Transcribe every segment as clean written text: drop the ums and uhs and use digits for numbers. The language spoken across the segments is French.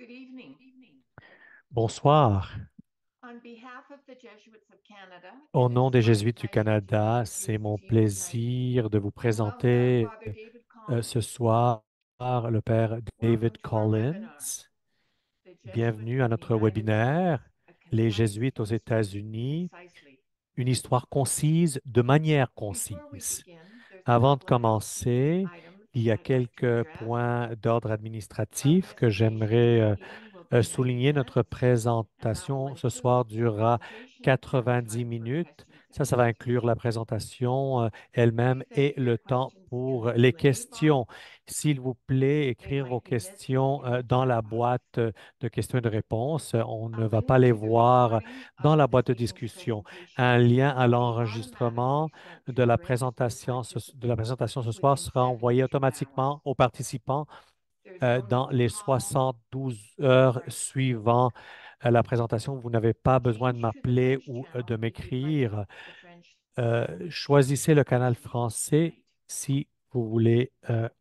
Good evening. Bonsoir. On behalf of the Jesuits of Canada, Au it nom is des my Jésuites du pleasure to Canada, c'est introduce mon to you tonight plaisir de vous and welcome présenter Father David ce Collins. soir le Père David Welcome to our Collins. webinar, The Jesuits Bienvenue à in the notre United States, webinaire, a Les concise Jésuites aux history, États-Unis, concisely. une histoire concise de manière Before we concise. begin, there's a Avant de couple of housekeeping commencer, items il y a I'd like to quelques address. points d'ordre Our administratif que presentation j'aimerais this evening will be 90 souligner. Notre minutes, and that will présentation ce soir include the durera presentation and 90 time for minutes. questions and Ça va inclure answers. la présentation elle-même Please et enter your le temps questions in pour the les Q&A box. questions. S'il vous plaît, They écrire vos might be missing questions in the dans chat la box. boîte de questions et de réponses. On A ne va pas link les to the voir recording dans of la this boîte de evening's discussion. presentation Un lien will à be automatically l'enregistrement sent to de the la registered présentation, participants ce soir within sera envoyé 72 hours. automatiquement aux participants There's no need dans to les call. 72 I'm heures sorry. suivant la présentation. Vous n'avez pas besoin de Change to the m'appeler French ou de channel if you'd like m'écrire. the French Choisissez le canal presentation français tonight. si vous voulez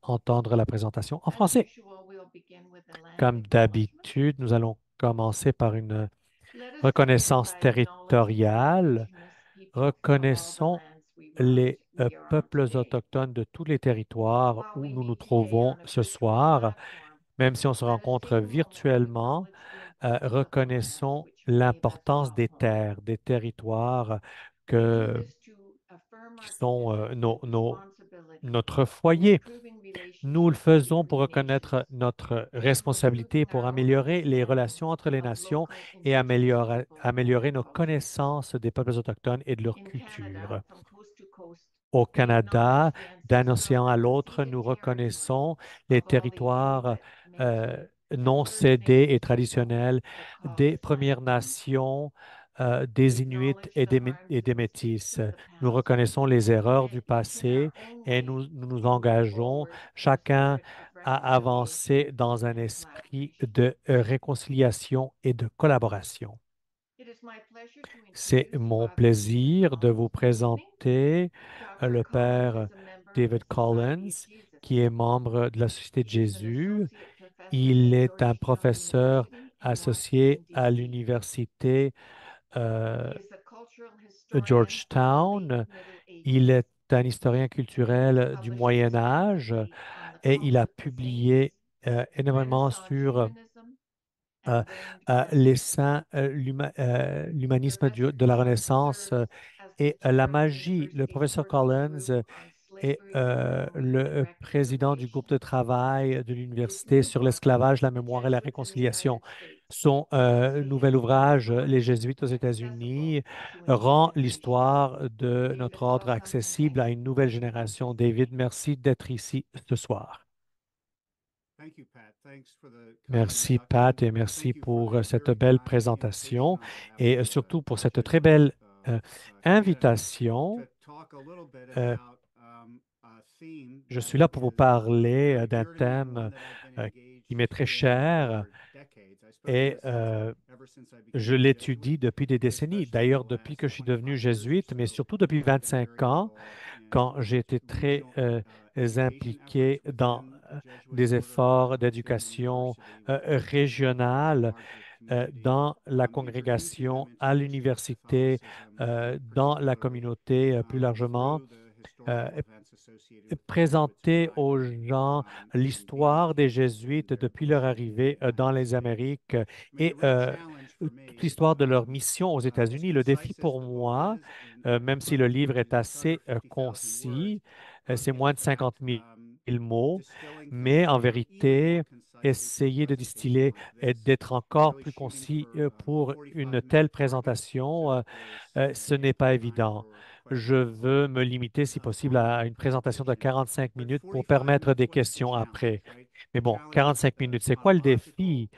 entendre la présentation en As français. usual, we'll begin with a land Comme acknowledgement. d'habitude, nous allons commencer par une Let us begin reconnaissance by acknowledging the territoriale. indigenous people of all the Reconnaissons lands les we are on peuples today. autochtones de tous les territoires While où we nous nous meet today trouvons on a ce virtual soir, platform, même si on se let us rencontre take a moment to virtuellement. acknowledge the importance of the lands Reconnaissons which made us l'importance call des home. terres, des territoires We do que, this to affirm qui our sont commitment and responsibility notre to foyer. improving Nous le relationships faisons pour between reconnaître nations notre and for responsabilité improving pour our own améliorer les understanding relations entre les of nations local et indigenous peoples améliorer and nos cultures. connaissances des peuples autochtones et de leur In Canada, culture. from coast to coast, Au we Canada, acknowledge the d'un ancestral océan à l'autre, unceded nous territory reconnaissons les of all the territoires Inuit, euh, Métis, and non First cédés et Nations people traditionnels that call des this land Premières home. Nations, We des Inuits acknowledge the harms et and des mistakes Métis. of the Nous past reconnaissons les and erreurs commit, du each in our passé own et way, nous nous to move engageons forward in a chacun spirit of à reconciliation avancer dans un and esprit collaboration. de réconciliation et de collaboration. It is my pleasure to C'est introduce mon Father David plaisir de Collins vous this evening. présenter Dr. le Collins Père is a member of the David Society Collins, of Jesus. qui est membre de la Société de He is an Jésus. associate professor Il at est un Georgetown professeur University in associé Washington, à D.C. l'Université euh, He is a cultural historian of the late Georgetown. Middle Il Ages. est un historien He culturel du publishes Moyen Âge extensively on the et il a cults of the saints, publié énormément Renaissance sur humanism, euh, and learned magic. les saints, Sir l'humanisme Mr. de la Collins Renaissance serves as the et chair la of the magie. Le university's professeur working Collins group on est slavery and memory and le président du groupe reconciliation. de travail de His l'université new sur book, l'esclavage, la The mémoire et la Jesuits in the réconciliation. United States, Son makes the nouvel history of the ouvrage, Les order Jésuites aux accessible États-Unis, to a new rend generation. l'histoire de notre David, ordre welcome and thank accessible à you une for nouvelle being with us génération. this David, evening. merci d'être ici ce soir. Thank you, Pat. Thanks for the kind Merci introduction, Pat et and merci thank you for pour the cette very belle kind invitation présentation on behalf et of surtout pour the cette très Jesuits belle of Canada invitation. to talk a little bit Euh, about a theme je that suis là pour vous is parler very d'un dear to me and thème one that I've been euh, engaged qui m'est très in cher for decades. I suppose et ever since I je became a Jesuit, l'étudie depuis des but décennies. especially in D'ailleurs, the depuis last que je suis devenu 25 years or jésuite, mais so, surtout depuis I've been 25 very ans, involved in quand j'ai été très regional education impliqué efforts dans within the Jesuit des order. I efforts work at City d'éducation University, which is a much régionale larger community, dans la introducing them congrégation, into à Jesuit l'université, Catholicism, dans la particularly communauté plus largement, through the euh, historical events associated with the Jesuits présenter aux arriving gens and being l'histoire des Jesuits in Jésuites their depuis leur place in the arrivée dans United les States. Amériques I mean, et the real challenge for toute me, l'histoire de leur mission aux as États-Unis. Le défi concise as pour the book moi, is, même si le livre roughly est just under assez 50,000 words, concis, c'est is moins in de fact 50 000 mots, distilling things mais en down even more vérité, concisely for a essayer de presentation distiller like et this. d'être I'm encore really plus shooting concis for a pour une 45-minute telle target. présentation, So, of course, ce n'est ample pas time évident. for Je questions veux or me limiter, si possible, à comment une présentation de presentation. 45 But minutes pour 45, permettre that's des what's the questions challenge, après. right? Mais The bon, challenge is 45 minutes, the c'est quoi le chronological, défi?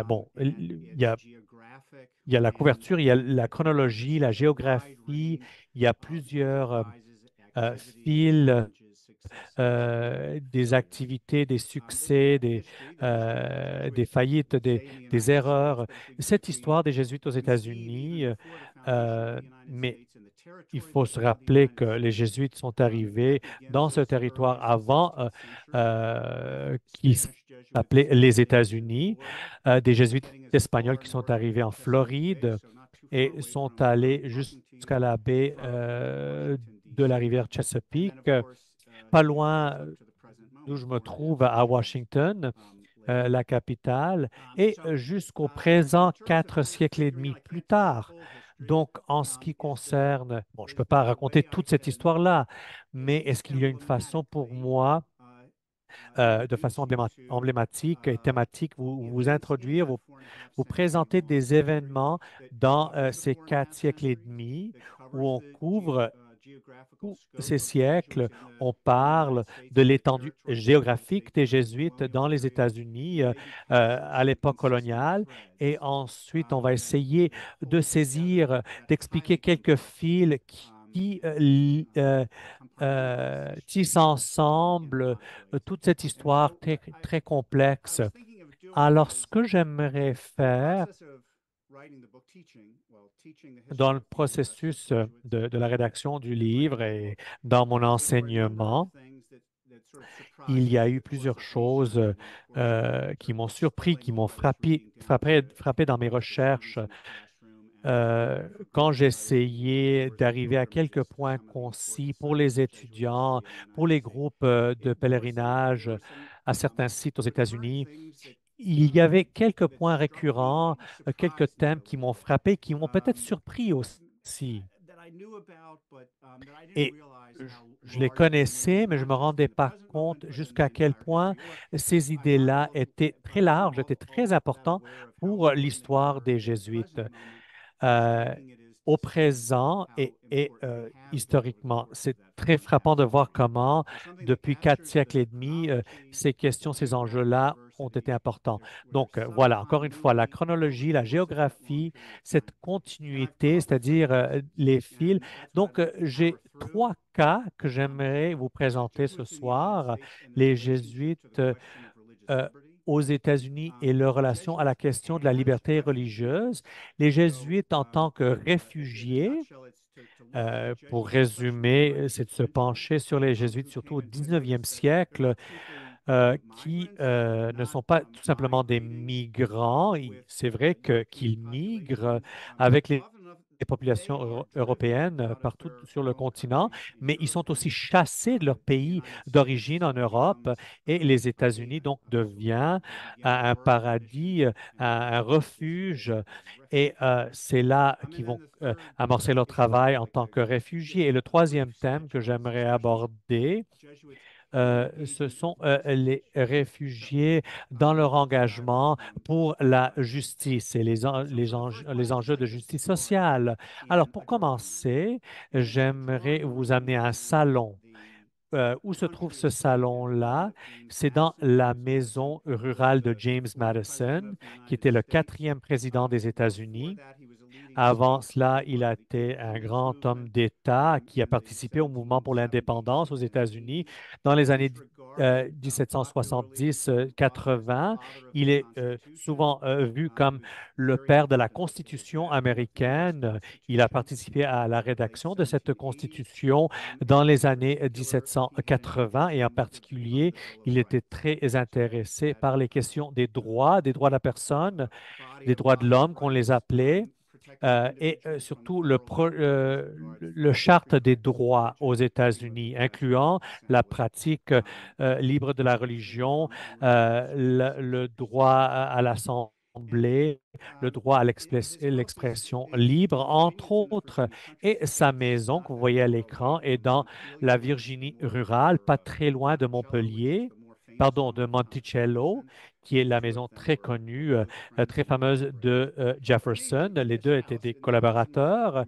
Bon, and il y it's a, geographic, il y a la and couverture, il y a la chronologie, encompasses la a wide géographie, range il y a of plusieurs enterprises, activities, fils, challenges, successes, des failures. activités, des It's succès, history. The des Jesuits faillites, would say in the des United States, erreurs. but Cette if we histoire des Jésuites aux concede even États-Unis, before the foundation of the United mais States and the il territory faut se within the rappeler que United les States, Jésuits sont that arrivés begins dans ce as early territoire as the avant 16th century with qu'ils Spanish appelé les États-Unis, des jésuites espagnols qui sont arrivés en Floride et sont allés jusqu'à la baie de la rivière Chesapeake, pas loin d'où je me trouve à Washington, la capitale, et jusqu'au présent, 4 siècles et demi plus tard. Donc, en ce qui concerne, bon, je ne peux pas raconter toute cette histoire-là, mais est-ce qu'il y a une façon pour moi, de façon emblématique et thématique, vous introduire, vous présenter des événements dans ces 4 siècles et demi où on couvre tous ces siècles, on parle de l'étendue géographique des Jésuites dans les États-Unis à l'époque coloniale. Et ensuite, on va essayer de saisir, d'expliquer quelques fils qui tissent ensemble toute cette histoire très complexe. Alors, ce que j'aimerais faire dans le processus de la rédaction du livre et dans mon enseignement, il y a eu plusieurs choses qui m'ont surpris, qui m'ont frappé dans mes recherches quand j'essayais d'arriver à quelques points concis pour les étudiants, pour les groupes de pèlerinage à certains sites aux États-Unis. Il y avait quelques points récurrents, quelques thèmes qui m'ont frappé, qui m'ont peut-être surpris aussi. Et je les connaissais, mais je ne me rendais pas compte jusqu'à quel point ces idées-là étaient très larges, étaient très importantes pour l'histoire des Jésuites. Euh, Au présent et historiquement, c'est très frappant de voir comment, depuis 4 siècles et demi, ces questions, ces enjeux-là ont été importants. Donc, voilà, encore une fois, la chronologie, la géographie, cette continuité, c'est-à-dire les fils. Donc, j'ai 3 cas que j'aimerais vous présenter ce soir. Les Jésuites euh, aux États-Unis et leur relation à la question de la liberté religieuse. Les Jésuites en tant que réfugiés, pour résumer, c'est de se pencher sur les Jésuites, surtout au 19e siècle, qui ne sont pas tout simplement des migrants. C'est vrai qu'ils migrent avec les populations européennes partout sur le continent, mais ils sont aussi chassés de leur pays d'origine en Europe et les États-Unis donc devient un paradis, un refuge et c'est là qu'ils vont amorcer leur travail en tant que réfugiés. Et le troisième thème que j'aimerais aborder, ce sont les réfugiés dans leur engagement pour la justice et les enjeux de justice sociale. Alors, pour commencer, j'aimerais vous amener à un salon. Où se trouve ce salon-là? C'est dans la maison rurale de James Madison, qui était le 4e président des États-Unis. Avant cela, il a été un grand homme d'État qui a participé au mouvement pour l'indépendance aux États-Unis dans les années 1770-80. Il est souvent vu comme le père de la Constitution américaine. Il a participé à la rédaction de cette Constitution dans les années 1780 et en particulier, il était très intéressé par les questions des droits de la personne, des droits de l'homme qu'on les appelait et surtout le charte des droits aux États-Unis, incluant la pratique libre de la religion, le droit à l'assemblée, le droit à l'expression libre, entre autres. Et sa maison, que vous voyez à l'écran, est dans la Virginie rurale, pas très loin de Montpellier, pardon, de Monticello, qui est la maison très connue, très fameuse de Jefferson. Les deux étaient des collaborateurs.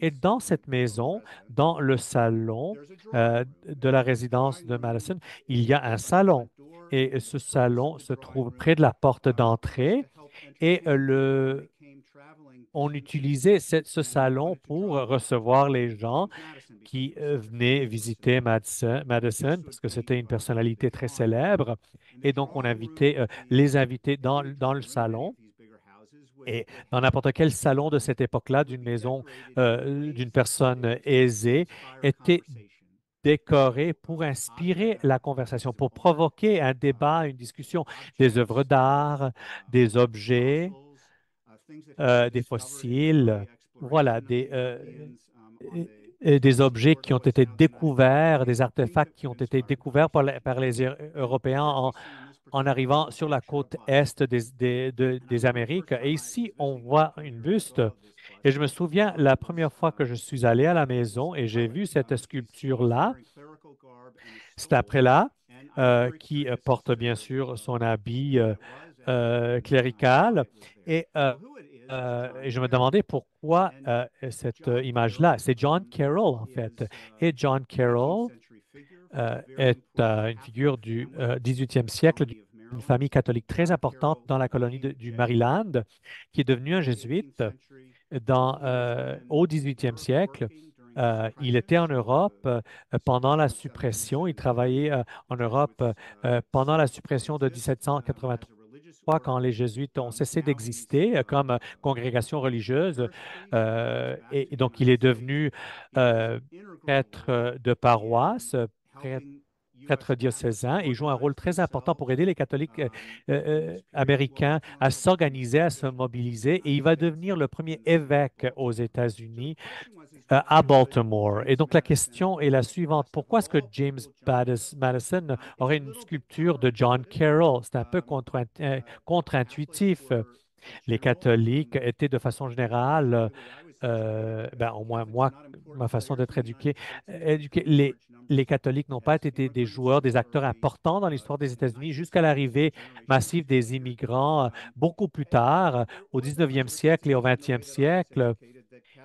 Et dans cette maison, dans le salon de la résidence de Madison, il y a un salon. Et ce salon se trouve près de la porte d'entrée. Et on utilisait ce salon pour recevoir les gens qui venaient visiter Madison parce que c'était une personnalité très célèbre. Et donc, on invitait les invités dans le salon. Et dans n'importe quel salon de cette époque-là, d'une maison, d'une personne aisée, était décorés pour inspirer la conversation, pour provoquer un débat, une discussion, des œuvres d'art, des objets, des fossiles, voilà, des objets qui ont été découverts, des artefacts qui ont été découverts par les Européens en arrivant sur la côte est des Amériques. Et ici, on voit une buste. Et je me souviens la première fois que je suis allé à la maison et j'ai vu cette sculpture-là, cet après-là, qui porte bien sûr son habit clérical. Et, euh, et je me demandais pourquoi cette image-là. C'est John Carroll, en fait. Et John Carroll est une figure du 18e siècle, d'une famille catholique très importante dans la colonie du Maryland, qui est devenu un jésuite au 18e siècle. Il était en Europe pendant la suppression. Il travaillait en Europe pendant la suppression de 1783, quand les Jésuites ont cessé d'exister comme congrégation religieuse. Et donc, il est devenu euh, prêtre de paroisse, prêtre prêtre diocésain, et il joue un rôle très important pour aider les catholiques américains à s'organiser, à se mobiliser, et il va devenir le premier évêque aux États-Unis à Baltimore. Et donc la question est la suivante. Pourquoi est-ce que James Madison aurait une sculpture de John Carroll? C'est un peu contre-intuitif. Les catholiques étaient de façon générale, ben, au moins moi, ma façon d'être éduqué, les catholiques n'ont pas été des joueurs, des acteurs importants dans l'histoire des États-Unis jusqu'à l'arrivée massive des immigrants beaucoup plus tard, au 19e siècle et au 20e siècle.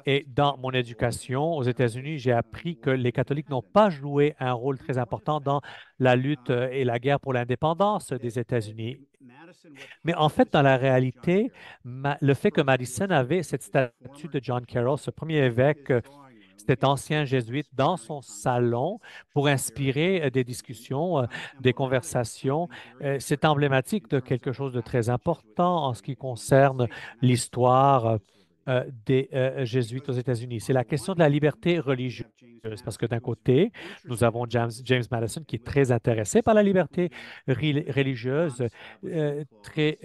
Et dans mon éducation aux États-Unis, j'ai appris que les catholiques n'ont pas joué un rôle très important dans la lutte et la guerre pour l'indépendance des États-Unis. Mais en fait, dans la réalité, le fait que Madison avait cette statue de John Carroll, ce premier évêque, cet ancien jésuite, dans son salon pour inspirer des discussions, des conversations, c'est emblématique de quelque chose de très important en ce qui concerne l'histoire des jésuites aux États-Unis. C'est la question de la liberté religieuse. Parce que d'un côté, nous avons James Madison qui est très intéressé par la liberté religieuse, très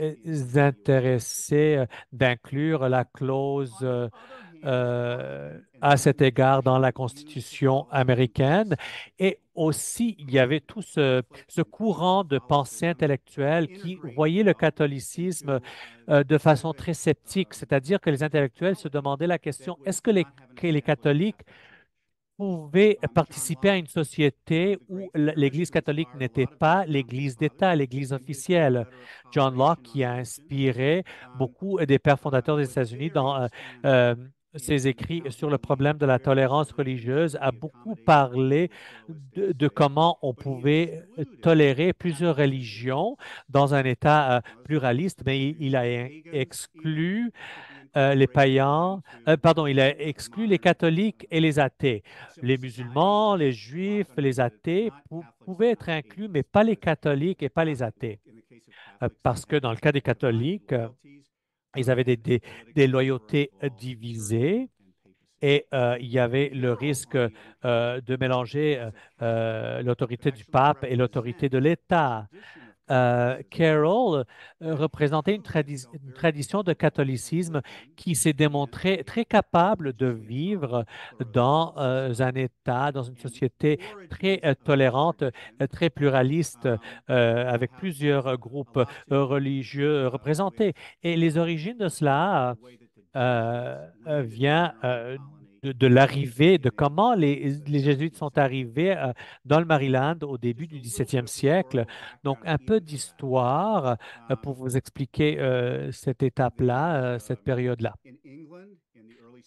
intéressé d'inclure la clause à cet égard dans la Constitution américaine. Et aussi, il y avait tout ce courant de pensée intellectuelle qui voyait le catholicisme de façon très sceptique, c'est-à-dire que les intellectuels se demandaient la question, est-ce que les catholiques pouvaient participer à une société où l'Église catholique n'était pas l'Église d'État, l'Église officielle? John Locke, qui a inspiré beaucoup des pères fondateurs des États-Unis dans euh, ses écrits sur le problème de la tolérance religieuse, a beaucoup parlé de comment on pouvait tolérer plusieurs religions dans un État pluraliste, mais il a exclu les païens, pardon, il a exclu les catholiques et les athées. Les musulmans, les juifs, les athées pouvaient être inclus, mais pas les catholiques et pas les athées. Parce que dans le cas des catholiques, ils avaient des loyautés divisées. Et il y avait le risque de mélanger l'autorité du pape et l'autorité de l'État. Carroll représentait une tradition de catholicisme qui s'est démontrée très capable de vivre dans un État, dans une société très tolérante, très pluraliste, avec plusieurs groupes religieux représentés. Et les origines de cela vient de l'arrivée, de comment les Jésuites sont arrivés dans le Maryland au début du 17e siècle. Donc, un peu d'histoire pour vous expliquer cette étape-là, cette période-là.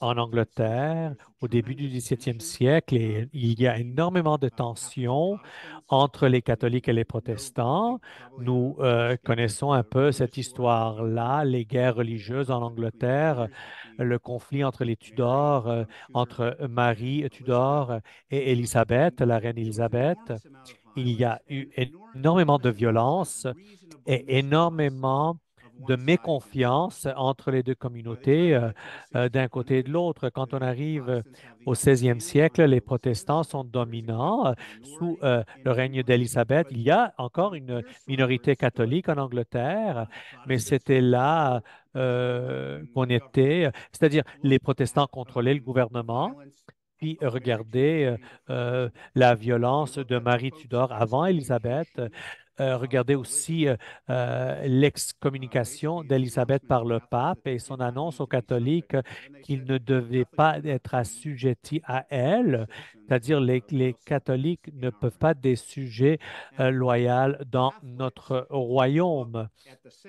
En Angleterre, au début du 17e siècle, et il y a énormément de tensions entre les catholiques et les protestants. Nous connaissons un peu cette histoire-là, les guerres religieuses en Angleterre, le conflit entre les Tudors, entre Marie Tudor et Élisabeth, la reine Élisabeth. Il y a eu énormément de violence et énormément de méconfiance entre les deux communautés d'un côté et de l'autre. Quand on arrive au 16e siècle, les protestants sont dominants. Sous le règne d'Élisabeth, il y a encore une minorité catholique en Angleterre, mais c'était là qu'on était, c'est-à-dire les protestants contrôlaient le gouvernement. Puis regardez la violence de Marie Tudor avant Élisabeth. Regardez aussi l'excommunication d'Élisabeth par le pape et son annonce aux catholiques qu'ils ne devaient pas être assujettis à elle, c'est-à-dire les catholiques ne peuvent pas être des sujets loyaux dans notre royaume.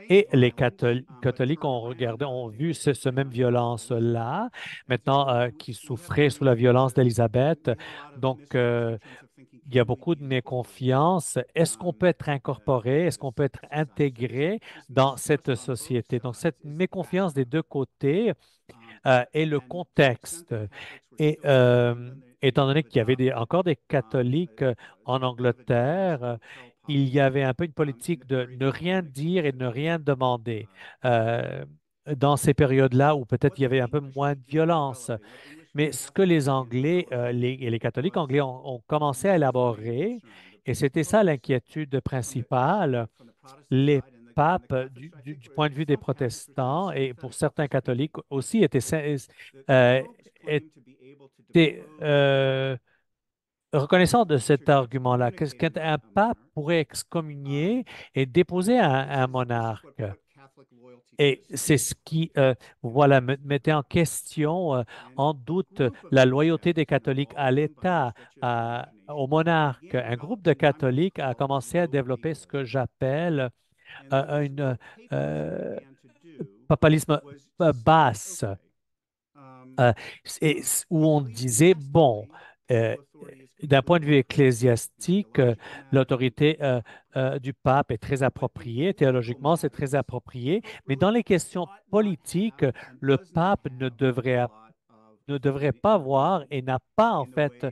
Et les catholiques ont regardé, ont vu ce même violence-là, maintenant qui souffrait sous la violence d'Élisabeth. Donc, il y a beaucoup de méconfiance. Est-ce qu'on peut être incorporé? Est-ce qu'on peut être intégré dans cette société? Donc, cette méconfiance des deux côtés est le contexte. Et étant donné qu'il y avait encore des catholiques en Angleterre, il y avait un peu une politique de ne rien dire et de ne rien demander. Euh, dans ces périodes-là où peut-être il y avait un peu moins de violence. Mais ce que les Anglais et les catholiques anglais ont commencé à élaborer, et c'était ça l'inquiétude principale, les papes, du point de vue des protestants et pour certains catholiques aussi, euh, étaient reconnaissants de cet argument-là. Qu'est-ce qu'un pape pourrait excommunier et déposer un monarque? Et c'est ce qui, voilà, mettait en question, en doute, la loyauté des catholiques à l'État, au monarque. Un groupe de catholiques a commencé à développer ce que j'appelle un papalisme basse, euh, où on disait, bon, euh, d'un point de vue ecclésiastique, l'autorité du pape est très appropriée, théologiquement, c'est très approprié, mais dans les questions politiques, le pape ne devrait pas avoir et n'a pas, en fait,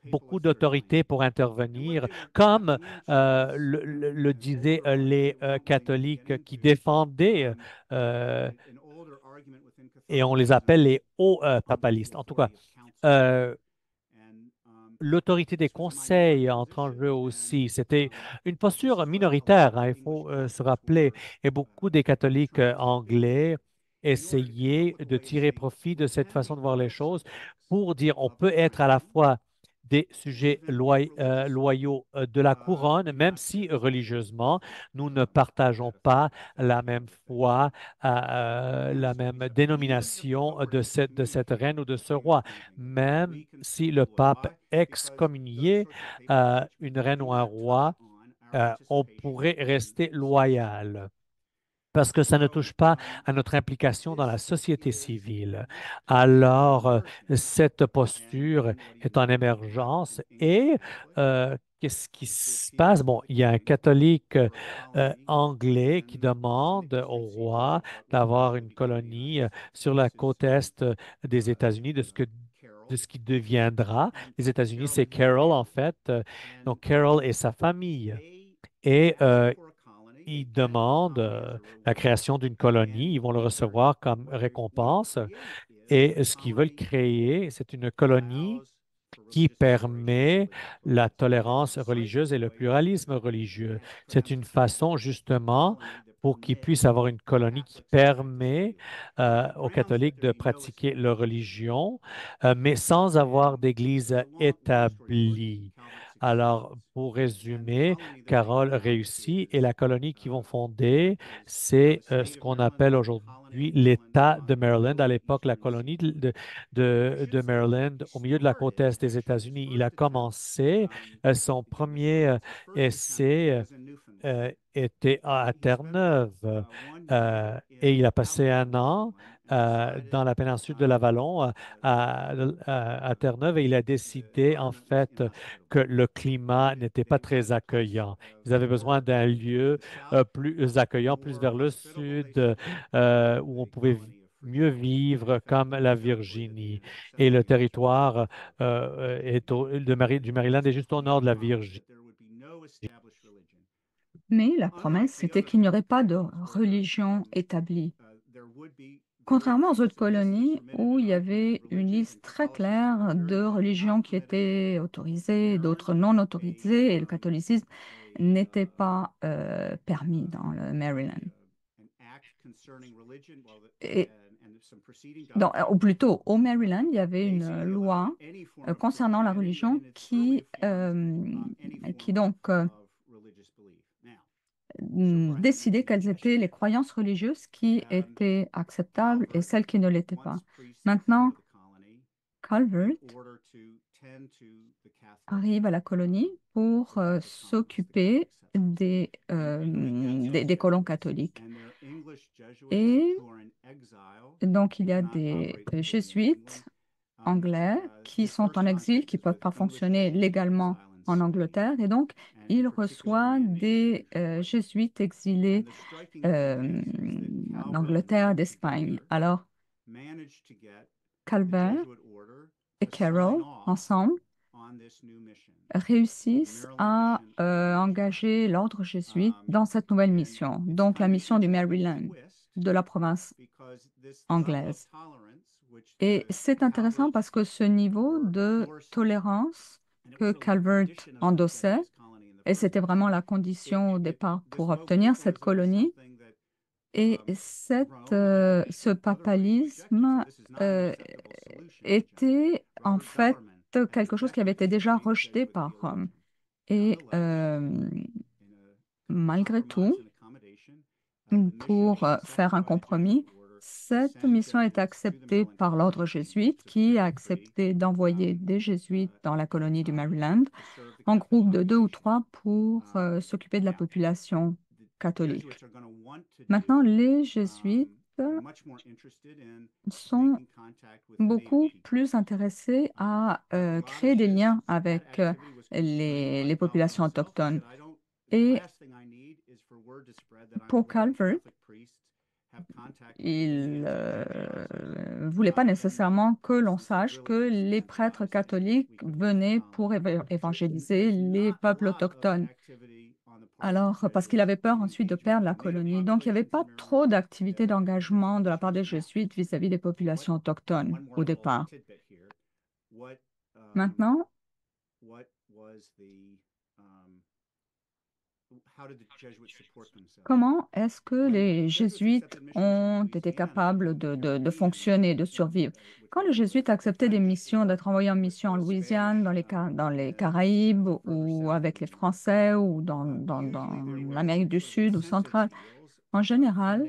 beaucoup d'autorité pour intervenir, comme le disaient les catholiques qui défendaient, euh, et on les appelle les hauts papalistes. En tout cas, euh, l'autorité des conseils entre en jeu aussi. C'était une posture minoritaire, hein, il faut se rappeler. Et beaucoup des catholiques anglais essayaient de tirer profit de cette façon de voir les choses pour dire on peut être à la fois des sujets loyaux de la couronne, même si religieusement, nous ne partageons pas la même foi, la même dénomination de cette reine ou de ce roi. Même si le pape excommuniait une reine ou un roi, on pourrait rester loyal parce que ça ne touche pas à notre implication dans la société civile. Alors, cette posture est en émergence et qu'est-ce qui se passe? Bon, il y a un catholique anglais qui demande au roi d'avoir une colonie sur la côte est des États-Unis, de ce qui deviendra. Les États-Unis, c'est Carroll, en fait. Donc, Carroll et sa famille. Et ils demandent la création d'une colonie. Ils vont le recevoir comme récompense. Et ce qu'ils veulent créer, c'est une colonie qui permet la tolérance religieuse et le pluralisme religieux. C'est une façon justement pour qu'ils puissent avoir une colonie qui permet aux catholiques de pratiquer leur religion, mais sans avoir d'église établie. Alors, pour résumer, Carole réussit et la colonie qu'ils vont fonder, c'est ce qu'on appelle aujourd'hui l'État de Maryland. À l'époque, la colonie de Maryland, au milieu de la côte est des États-Unis. Il a commencé son premier essai était à Terre-Neuve et il a passé un an dans la péninsule de l'Avalon à Terre-Neuve et il a décidé en fait que le climat n'était pas très accueillant. Ils avaient besoin d'un lieu plus accueillant, plus vers le sud, où on pouvait mieux vivre comme la Virginie. Et le territoire du Maryland est juste au nord de la Virginie. Mais la promesse, c'était qu'il n'y aurait pas de religion établie. Contrairement aux autres colonies où il y avait une liste très claire de religions qui étaient autorisées, d'autres non autorisées, et le catholicisme n'était pas permis dans le Maryland. Et ou plutôt, au Maryland, il y avait une loi concernant la religion qui décidait quelles étaient les croyances religieuses qui étaient acceptables et celles qui ne l'étaient pas. Maintenant, Calvert arrive à la colonie pour s'occuper des colons catholiques. Et donc, il y a des jésuites anglais qui sont en exil, qui ne peuvent pas fonctionner légalement en Angleterre. Et donc, il reçoit des jésuites exilés d'Angleterre, d'Espagne. Alors, Calvert et Carroll, ensemble, réussissent à engager l'ordre jésuite dans cette nouvelle mission, donc la mission du Maryland, de la province anglaise. Et c'est intéressant parce que ce niveau de tolérance que Calvert endossait, et c'était vraiment la condition au départ pour obtenir cette colonie, et ce papalisme était en fait quelque chose qui avait été déjà rejeté par Rome. Et malgré tout, pour faire un compromis, cette mission est acceptée par l'ordre jésuite qui a accepté d'envoyer des jésuites dans la colonie du Maryland en groupe de 2 ou 3 pour s'occuper de la population catholique. Maintenant, les jésuites sont beaucoup plus intéressés à créer des liens avec les populations autochtones. Et pour Calvert, il ne voulait pas nécessairement que l'on sache que les prêtres catholiques venaient pour évangéliser les peuples autochtones. Alors, parce qu'il avait peur ensuite de perdre la colonie. Donc, il n'y avait pas trop d'activités d'engagement de la part des jésuites vis-à-vis des populations autochtones au départ. Maintenant, comment est-ce que les jésuites ont été capables de fonctionner, de survivre? Quand les jésuites acceptaient des missions, d'être envoyés en mission en Louisiane, dans les Caraïbes, ou avec les Français, ou dans l'Amérique du Sud ou centrale, en général,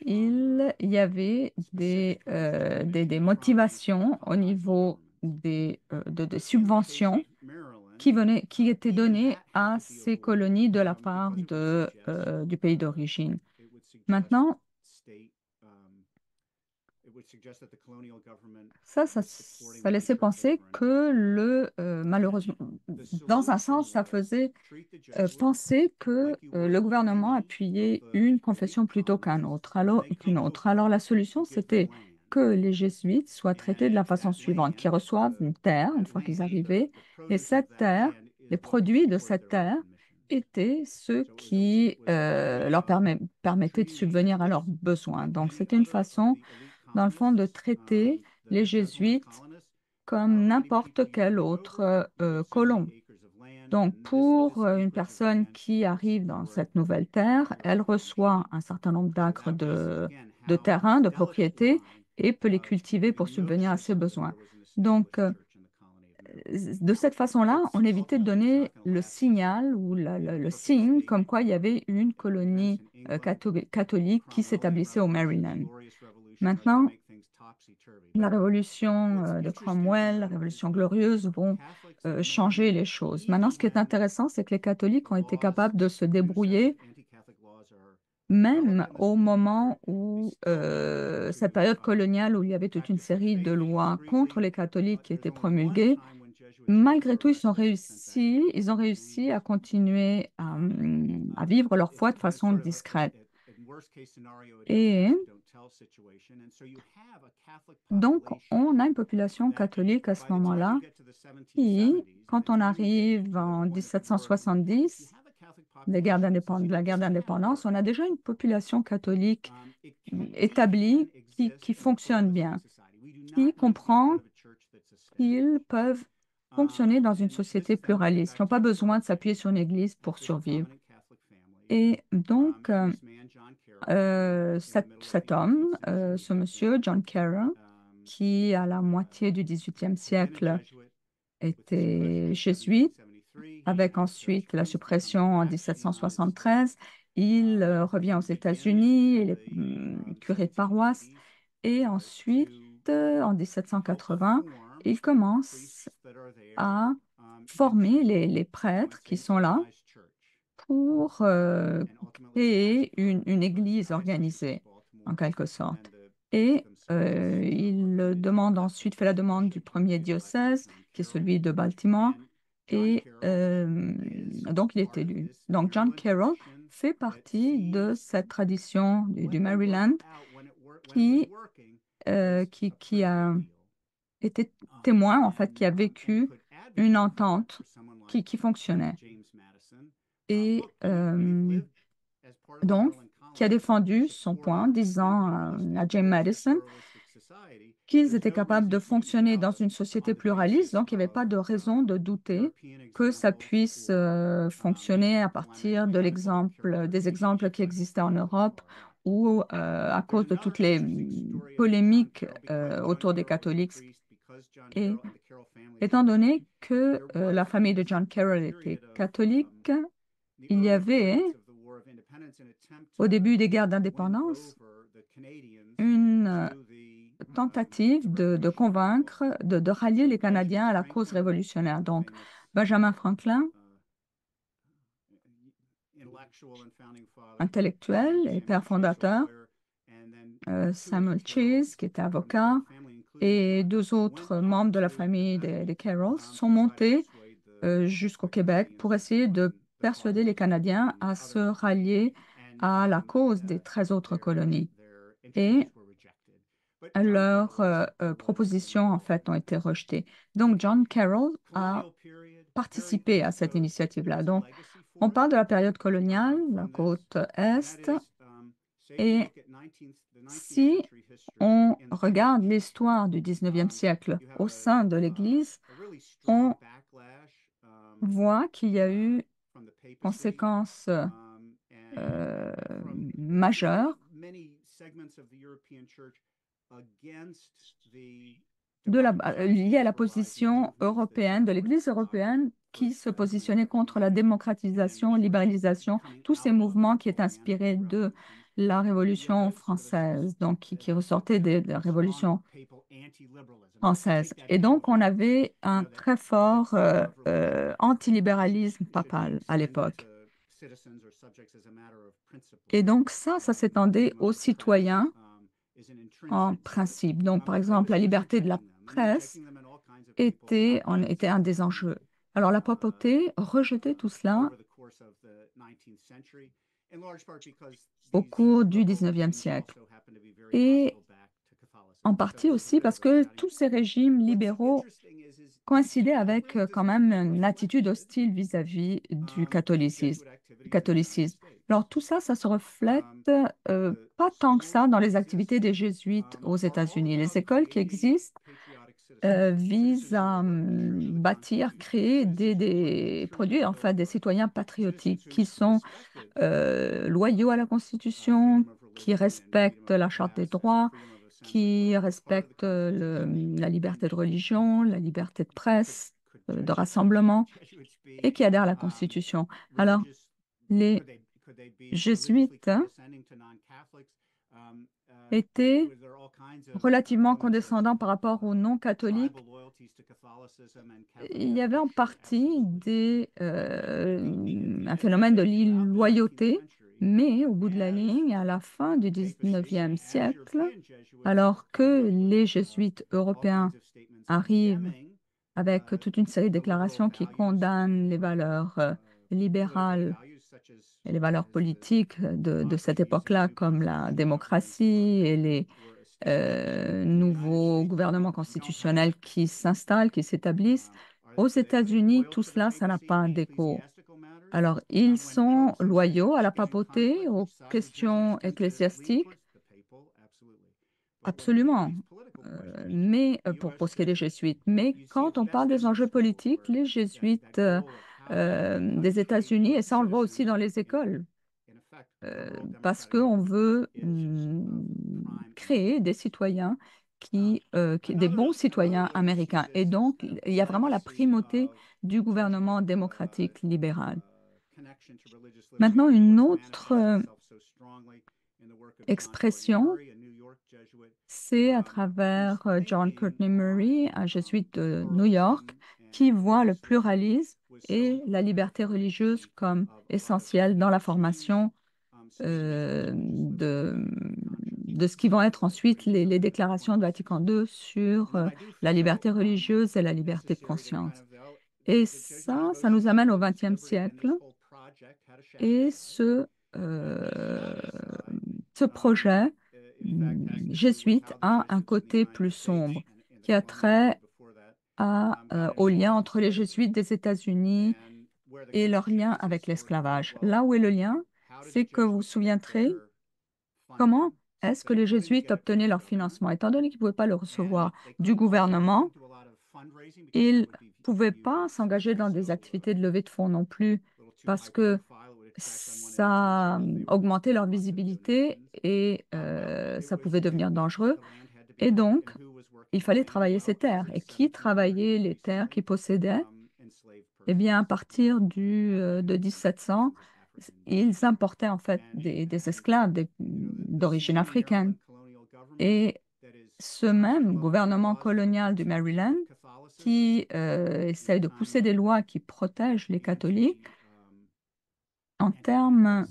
il y avait des motivations au niveau des subventions qui étaient données à ces colonies de la part du pays d'origine. Maintenant, ça laissait penser que malheureusement, dans un sens, ça faisait penser que le gouvernement appuyait une confession plutôt qu'une autre. Alors, la solution, c'était que les jésuites soient traités de la façon suivante, qu'ils reçoivent une terre une fois qu'ils arrivaient, et cette terre, les produits de cette terre, étaient ceux qui leur permettaient de subvenir à leurs besoins. Donc, c'était une façon, dans le fond, de traiter les jésuites comme n'importe quel autre colon. Donc, pour une personne qui arrive dans cette nouvelle terre, elle reçoit un certain nombre d'acres de terrain, de propriété, et peut les cultiver pour subvenir à ses besoins. Donc, de cette façon-là, on évitait de donner le signal ou le signe comme quoi il y avait une colonie catholique qui s'établissait au Maryland. Maintenant, la révolution de Cromwell, la révolution glorieuse vont changer les choses. Maintenant, ce qui est intéressant, c'est que les catholiques ont été capables de se débrouiller même au moment où cette période coloniale où il y avait toute une série de lois contre les catholiques qui étaient promulguées. Malgré tout, ils ont réussi à continuer à vivre leur foi de façon discrète. Et donc, on a une population catholique à ce moment-là qui, quand on arrive en 1770, de la guerre d'indépendance, on a déjà une population catholique établie qui fonctionne bien, qui comprend qu'ils peuvent fonctionner dans une société pluraliste, qui n'ont pas besoin de s'appuyer sur une église pour survivre. Et donc, cet homme, ce monsieur, John Carroll, qui à la moitié du XVIIIe siècle était jésuite, avec ensuite la suppression en 1773, il revient aux États-Unis, il est curé de paroisse, et ensuite, en 1780, il commence à former les prêtres qui sont là pour créer une église organisée, en quelque sorte. Et il demande ensuite, fait la demande du premier diocèse, qui est celui de Baltimore, et donc il est élu. Donc John Carroll fait partie de cette tradition du Maryland qui, qui a été témoin, en fait, qui a vécu une entente qui fonctionnait. Et donc, qui a défendu son point, disant à James Madison qu'ils étaient capables de fonctionner dans une société pluraliste, donc il n'y avait pas de raison de douter que ça puisse fonctionner à partir de des exemples qui existaient en Europe ou à cause de toutes les polémiques autour des catholiques. Et étant donné que la famille de John Carroll était catholique, il y avait, au début des guerres d'indépendance, une tentative de convaincre, de rallier les Canadiens à la cause révolutionnaire. Donc, Benjamin Franklin, intellectuel et père fondateur, Samuel Chase, qui était avocat, et deux autres membres de la famille des Carrolls sont montés jusqu'au Québec pour essayer de persuader les Canadiens à se rallier à la cause des 13 autres colonies. Et leurs propositions, en fait, ont été rejetées. Donc, John Carroll a participé à cette initiative-là. Donc, on parle de la période coloniale, la côte Est, et si on regarde l'histoire du 19e siècle au sein de l'Église, on voit qu'il y a eu conséquences majeures liées à la position européenne, de l'Église européenne qui se positionnait contre la démocratisation, libéralisation, tous ces mouvements qui est inspiré de la Révolution française, donc qui ressortaient de la Révolution française. Et donc, on avait un très fort antilibéralisme papal à l'époque. Et donc, ça s'étendait aux citoyens en principe. Donc, par exemple, la liberté de la presse était un des enjeux. Alors, la papauté rejetait tout cela au cours du 19e siècle. Et en partie aussi parce que tous ces régimes libéraux coïncidaient avec quand même une attitude hostile vis-à-vis du catholicisme. Alors tout ça, ça se reflète pas tant que ça dans les activités des jésuites aux États-Unis. Les écoles qui existent visent à bâtir, créer produire en fait des citoyens patriotiques qui sont loyaux à la Constitution, qui respectent la Charte des droits, qui respectent la liberté de religion, la liberté de presse, de rassemblement, et qui adhèrent à la Constitution. Alors, les jésuites étaient relativement condescendants par rapport aux non-catholiques. Il y avait en partie un phénomène de loyauté, mais au bout de la ligne, à la fin du 19e siècle, alors que les jésuites européens arrivent avec toute une série de déclarations qui condamnent les valeurs libérales et les valeurs politiques de cette époque-là, comme la démocratie et les nouveaux gouvernements constitutionnels qui s'installent, qui s'établissent. Aux États-Unis, tout cela, ça n'a pas d'écho. Alors, ils sont loyaux à la papauté, aux questions ecclésiastiques, absolument. Pour ce qui est des jésuites. Mais quand on parle des enjeux politiques, les jésuites des États-Unis, et ça on le voit aussi dans les écoles, parce qu'on veut créer des citoyens des bons citoyens américains. Et donc, il y a vraiment la primauté du gouvernement démocratique libéral. Maintenant, une autre expression, c'est à travers John Courtney Murray, un jésuite de New York, qui voit le pluralisme et la liberté religieuse comme essentiels dans la formation de ce qui vont être ensuite les déclarations de Vatican II sur la liberté religieuse et la liberté de conscience. Et ça nous amène au XXe siècle. Et ce projet jésuite a un côté plus sombre qui a trait au lien entre les jésuites des États-Unis et leur lien avec l'esclavage. Là où est le lien, c'est que vous vous souviendrez comment est-ce que les jésuites obtenaient leur financement. Étant donné qu'ils ne pouvaient pas le recevoir du gouvernement, ils ne pouvaient pas s'engager dans des activités de levée de fonds non plus parce que ça augmentait leur visibilité et ça pouvait devenir dangereux. Et donc, il fallait travailler ces terres. Et qui travaillait les terres qu'ils possédaient? Eh bien, à partir de 1700, ils importaient en fait des esclaves d'origine africaine. Et ce même gouvernement colonial du Maryland qui essaye de pousser des lois qui protègent les catholiques en termes...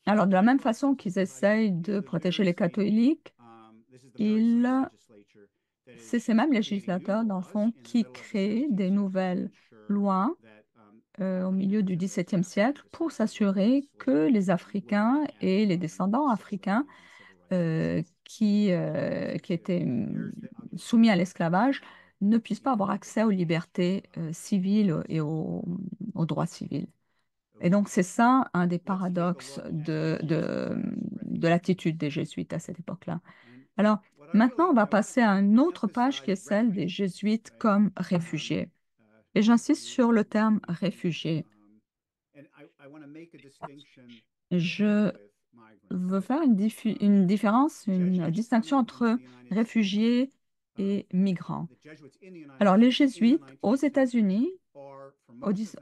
Alors, de la même façon qu'ils essayent de protéger les catholiques, c'est ces mêmes législateurs, dans le fond, qui créent des nouvelles lois au milieu du XVIIe siècle pour s'assurer que les Africains et les descendants africains qui étaient soumis à l'esclavage ne puissent pas avoir accès aux libertés civiles et aux droits civils. Et donc, c'est ça un des paradoxes de l'attitude des jésuites à cette époque-là. Alors, maintenant, on va passer à une autre page qui est celle des jésuites comme réfugiés. Et j'insiste sur le terme réfugié. Je veux faire une différence, une distinction entre réfugiés et migrants. Alors, les jésuites aux États-Unis,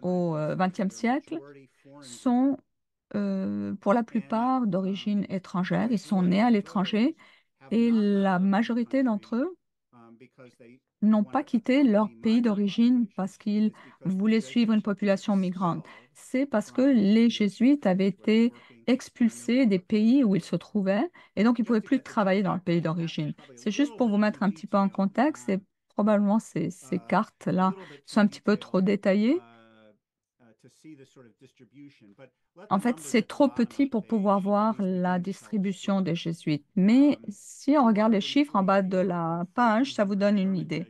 au XXe siècle, sont pour la plupart d'origine étrangère. Ils sont nés à l'étranger et la majorité d'entre eux n'ont pas quitté leur pays d'origine parce qu'ils voulaient suivre une population migrante. C'est parce que les jésuites avaient été expulsés des pays où ils se trouvaient et donc ils ne pouvaient plus travailler dans le pays d'origine. C'est juste pour vous mettre un petit peu en contexte et probablement ces cartes-là sont un petit peu trop détaillées. En fait, c'est trop petit pour pouvoir voir la distribution des jésuites. Mais si on regarde les chiffres en bas de la page, ça vous donne une idée.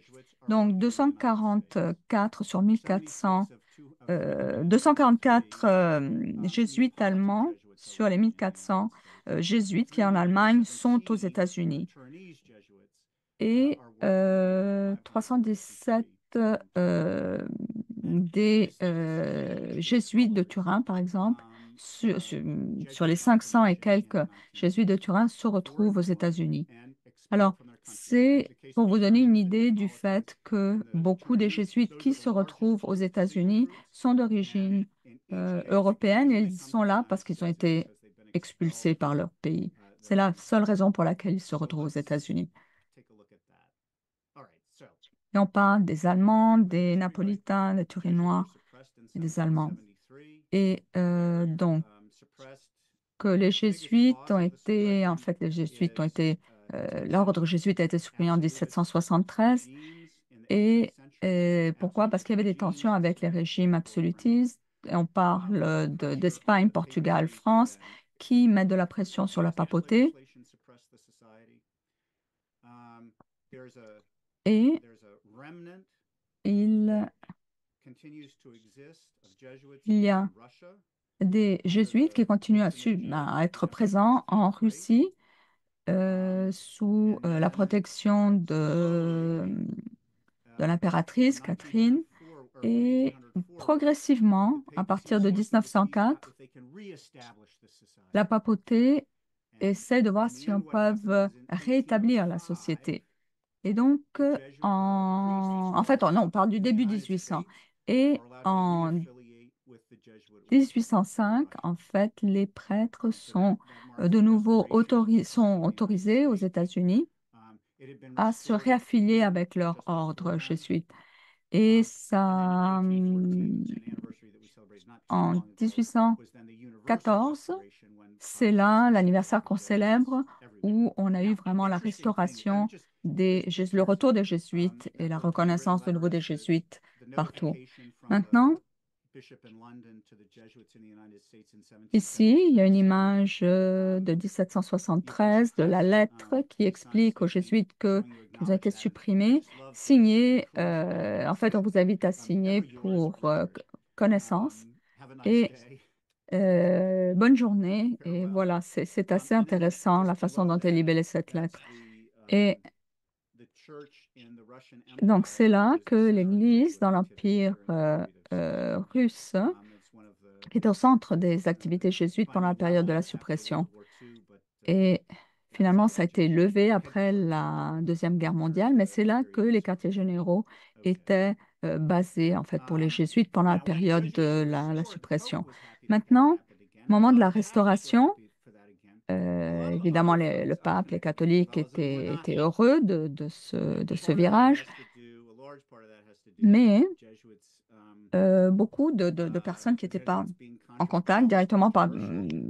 Donc, 244 sur 1400, 244 jésuitres allemands sur les 1400 jésuites qui en Allemagne sont aux États-Unis. Et 317 des jésuites de Turin, par exemple, sur les 500 et quelques jésuites de Turin, se retrouvent aux États-Unis. Alors, c'est pour vous donner une idée du fait que beaucoup des jésuites qui se retrouvent aux États-Unis sont d'origine européenne et ils sont là parce qu'ils ont été expulsés par leur pays. C'est la seule raison pour laquelle ils se retrouvent aux États-Unis. Et on parle des Allemands, des Napolitains, des Turinois et des Allemands. Et donc, que les jésuites ont été, en fait, l'ordre jésuite a été supprimé en 1773. Et pourquoi? Parce qu'il y avait des tensions avec les régimes absolutistes. Et on parle d'Espagne, Portugal, France, qui mettent de la pression sur la papauté. Et il Il y a des jésuites qui continuent à être présents en Russie sous la protection de l'impératrice Catherine. Et progressivement, à partir de 1904, la papauté essaie de voir si on peut rétablir la société. Et donc, en fait, non, on parle du début 1800. Et en 1805, en fait, les prêtres sont de nouveau sont autorisés aux États-Unis à se réaffilier avec leur ordre jésuite. Et ça, en 1814, c'est là l'anniversaire qu'on célèbre où on a eu vraiment la restauration le retour des jésuites et la reconnaissance de nouveau des jésuites partout. Maintenant, ici, il y a une image de 1773 de la lettre qui explique aux jésuites qu'ils ont été supprimés, signée. En fait, on vous invite à signer pour connaissance. Et bonne journée. Et voilà, c'est assez intéressant la façon dont est libellée cette lettre. Et donc, c'est là que l'Église dans l'Empire russe est au centre des activités jésuites pendant la période de la suppression. Et finalement, ça a été levé après la Deuxième Guerre mondiale, mais c'est là que les quartiers généraux étaient basés, en fait, pour les jésuites pendant la période de la suppression. Maintenant, au moment de la restauration, évidemment, le pape, les catholiques étaient heureux de ce virage, mais beaucoup de personnes qui n'étaient pas en contact directement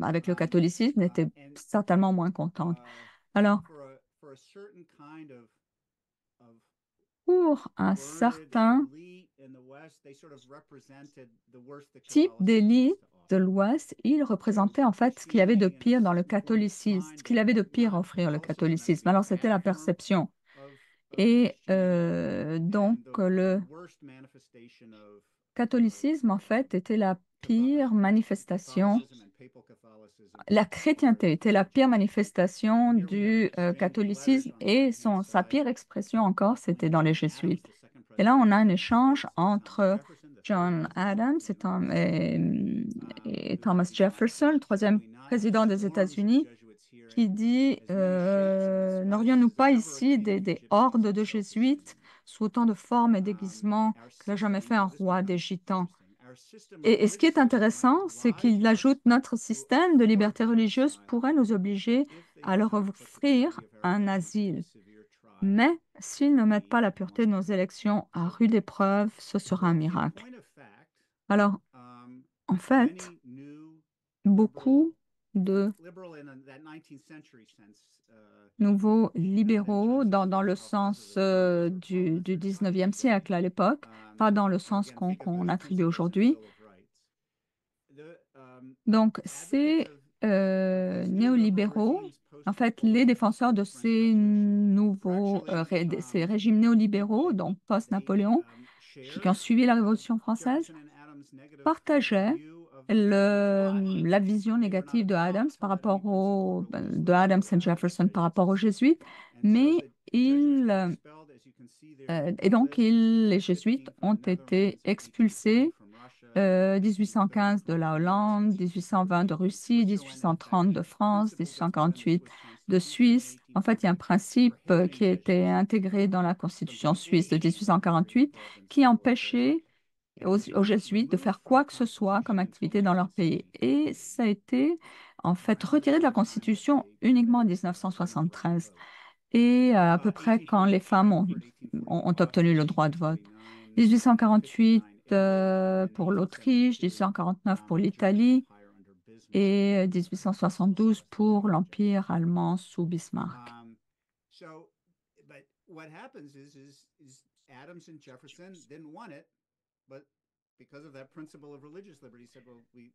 avec le catholicisme étaient certainement moins contentes. Alors, pour un certain type d'élite de l'Ouest, il représentait en fait ce qu'il y avait de pire dans le catholicisme, ce qu'il y avait de pire à offrir le catholicisme. Alors, c'était la perception. Et donc, le catholicisme, en fait, était la pire manifestation. La chrétienté était la pire manifestation du catholicisme et sa pire expression encore, c'était dans les jésuites. Et là, on a un échange entre John Adams et Thomas Jefferson, le troisième président des États-Unis, qui dit n'aurions-nous pas ici des hordes de jésuites sous autant de formes et déguisements que n'a jamais fait un roi des Gitans? Et ce qui est intéressant, c'est qu'il ajoute notre système de liberté religieuse pourrait nous obliger à leur offrir un asile. Mais s'ils ne mettent pas la pureté de nos élections à rude épreuve, ce sera un miracle. Alors, en fait, beaucoup de nouveaux libéraux dans le sens du 19e siècle à l'époque, pas dans le sens qu'on attribue aujourd'hui. Donc, ces néolibéraux, en fait, les défenseurs de ces ces régimes néolibéraux, donc post-Napoléon, qui ont suivi la Révolution française, partageaient la vision négative de Adams de Adams et Jefferson par rapport aux jésuites, mais et donc les jésuites ont été expulsés 1815 de la Hollande, 1820 de Russie, 1830 de France, 1848 de Suisse. En fait, il y a un principe qui a été intégré dans la Constitution suisse de 1848 qui empêchait aux jésuites de faire quoi que ce soit comme activité dans leur pays. Et ça a été en fait retiré de la Constitution uniquement en 1973 et à peu près quand les femmes ont obtenu le droit de vote. 1848 pour l'Autriche, 1849 pour l'Italie et 1872 pour l'Empire allemand sous Bismarck.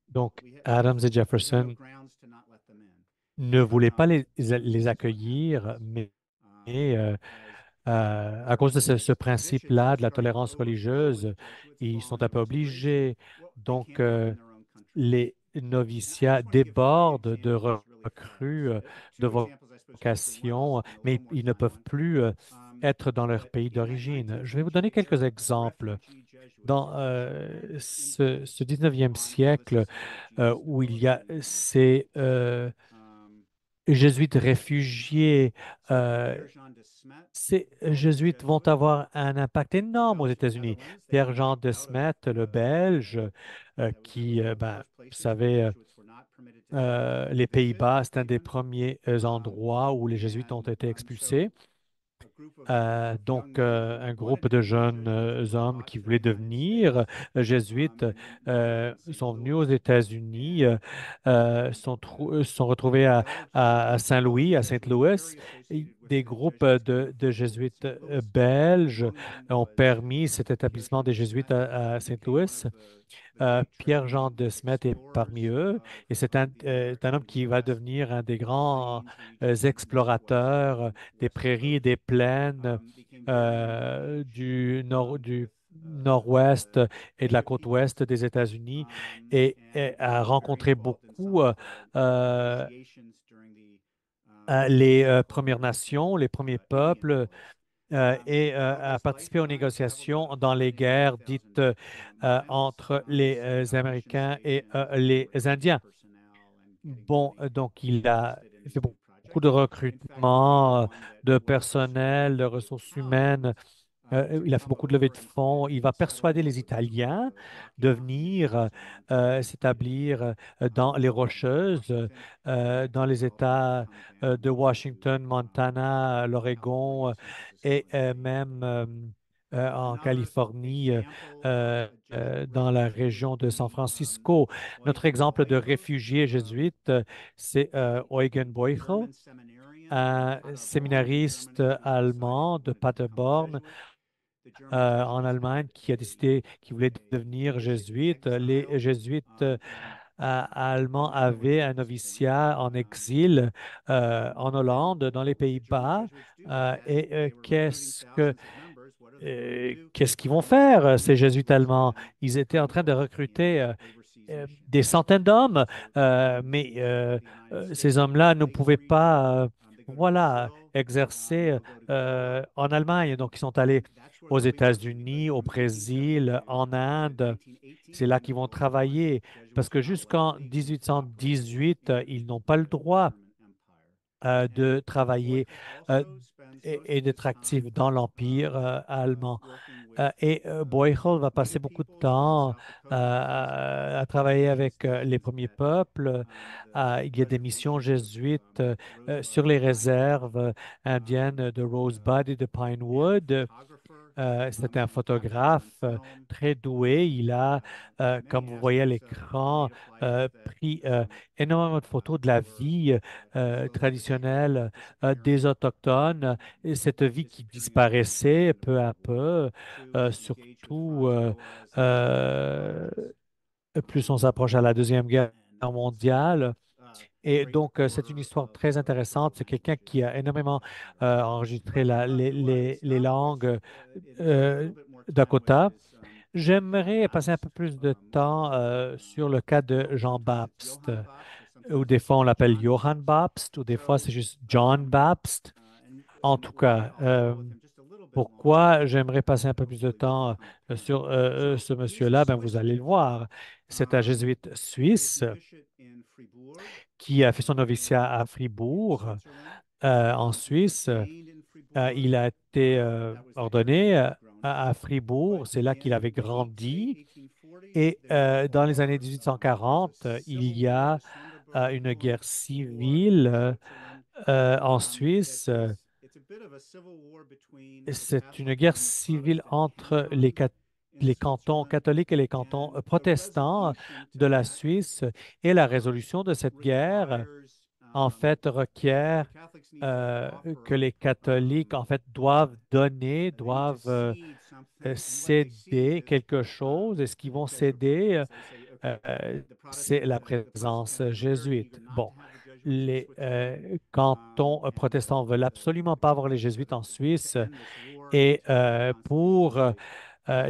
Donc, Adams et Jefferson ne voulaient pas les accueillir, mais À cause de ce principe-là, de la tolérance religieuse, ils sont un peu obligés. Donc, les noviciats débordent de recrues de vocation, mais ils ne peuvent plus être dans leur pays d'origine. Je vais vous donner quelques exemples. Dans ce 19e siècle, où il y a ces jésuites réfugiés, euh, ces jésuites vont avoir un impact énorme aux États-Unis. Pierre-Jean de Smet, le Belge, qui, vous savez, les Pays-Bas, c'est un des premiers endroits où les jésuites ont été expulsés. Un groupe de jeunes hommes qui voulaient devenir jésuites sont venus aux États-Unis, se sont retrouvés à Saint-Louis, à Saint-Louis. Et des groupes de jésuites belges ont permis cet établissement des jésuites à Saint-Louis. Pierre-Jean de Smet est parmi eux et c'est un homme qui va devenir un des grands explorateurs des prairies et des plaines du nord-ouest et de la côte ouest des États-Unis et a rencontré beaucoup euh, les Premières Nations, les premiers peuples et a participé aux négociations dans les guerres dites entre les Américains et les Indiens. Bon, donc il a fait beaucoup de recrutement de personnel, de ressources humaines. Il a fait beaucoup de levées de fonds. Il va persuader les Italiens de venir s'établir dans les Rocheuses, dans les États de Washington, Montana, l'Oregon et même en Californie, dans la région de San Francisco. Notre exemple de réfugié jésuite, c'est Eugen Boichel, un séminariste allemand de Paderborn en Allemagne qui a décidé qu'il voulait devenir jésuite. Les jésuites allemands avaient un noviciat en exil en Hollande, dans les Pays-Bas. Qu'est-ce qu'ils vont faire, ces jésuites allemands? Ils étaient en train de recruter des centaines d'hommes, mais ces hommes-là ne pouvaient pas, voilà, exercer en Allemagne. Donc, ils sont allés aux États-Unis, au Brésil, en Inde. C'est là qu'ils vont travailler parce que jusqu'en 1818, ils n'ont pas le droit de travailler euh, et d'être actifs dans l'Empire allemand. Boyhol va passer beaucoup de temps à travailler avec les premiers peuples. Il y a des missions jésuites sur les réserves indiennes de Rosebud et de Pinewood. C'est un photographe très doué. Il a, comme vous voyez à l'écran, pris énormément de photos de la vie traditionnelle des Autochtones, et cette vie qui disparaissait peu à peu, surtout euh, plus on s'approche à la Deuxième Guerre mondiale. Et donc, c'est une histoire très intéressante. C'est quelqu'un qui a énormément enregistré les langues Dakota. J'aimerais passer un peu plus de temps sur le cas de Jean Baptiste, ou des fois on l'appelle Johann Baptiste, ou des fois c'est juste John Baptiste. En tout cas, pourquoi j'aimerais passer un peu plus de temps sur ce monsieur-là? Ben, vous allez le voir. C'est un jésuite suisse qui a fait son noviciat à Fribourg, en Suisse. Il a été ordonné à Fribourg. C'est là qu'il avait grandi. Et dans les années 1840, il y a une guerre civile en Suisse. C'est une guerre civile entre les cantons catholiques et les cantons protestants de la Suisse. Et la résolution de cette guerre, en fait, requiert que les catholiques, en fait, doivent donner, doivent céder quelque chose. Et ce qu'ils vont céder, c'est la présence jésuite. Bon, les cantons protestants veulent absolument pas avoir les jésuites en Suisse et pour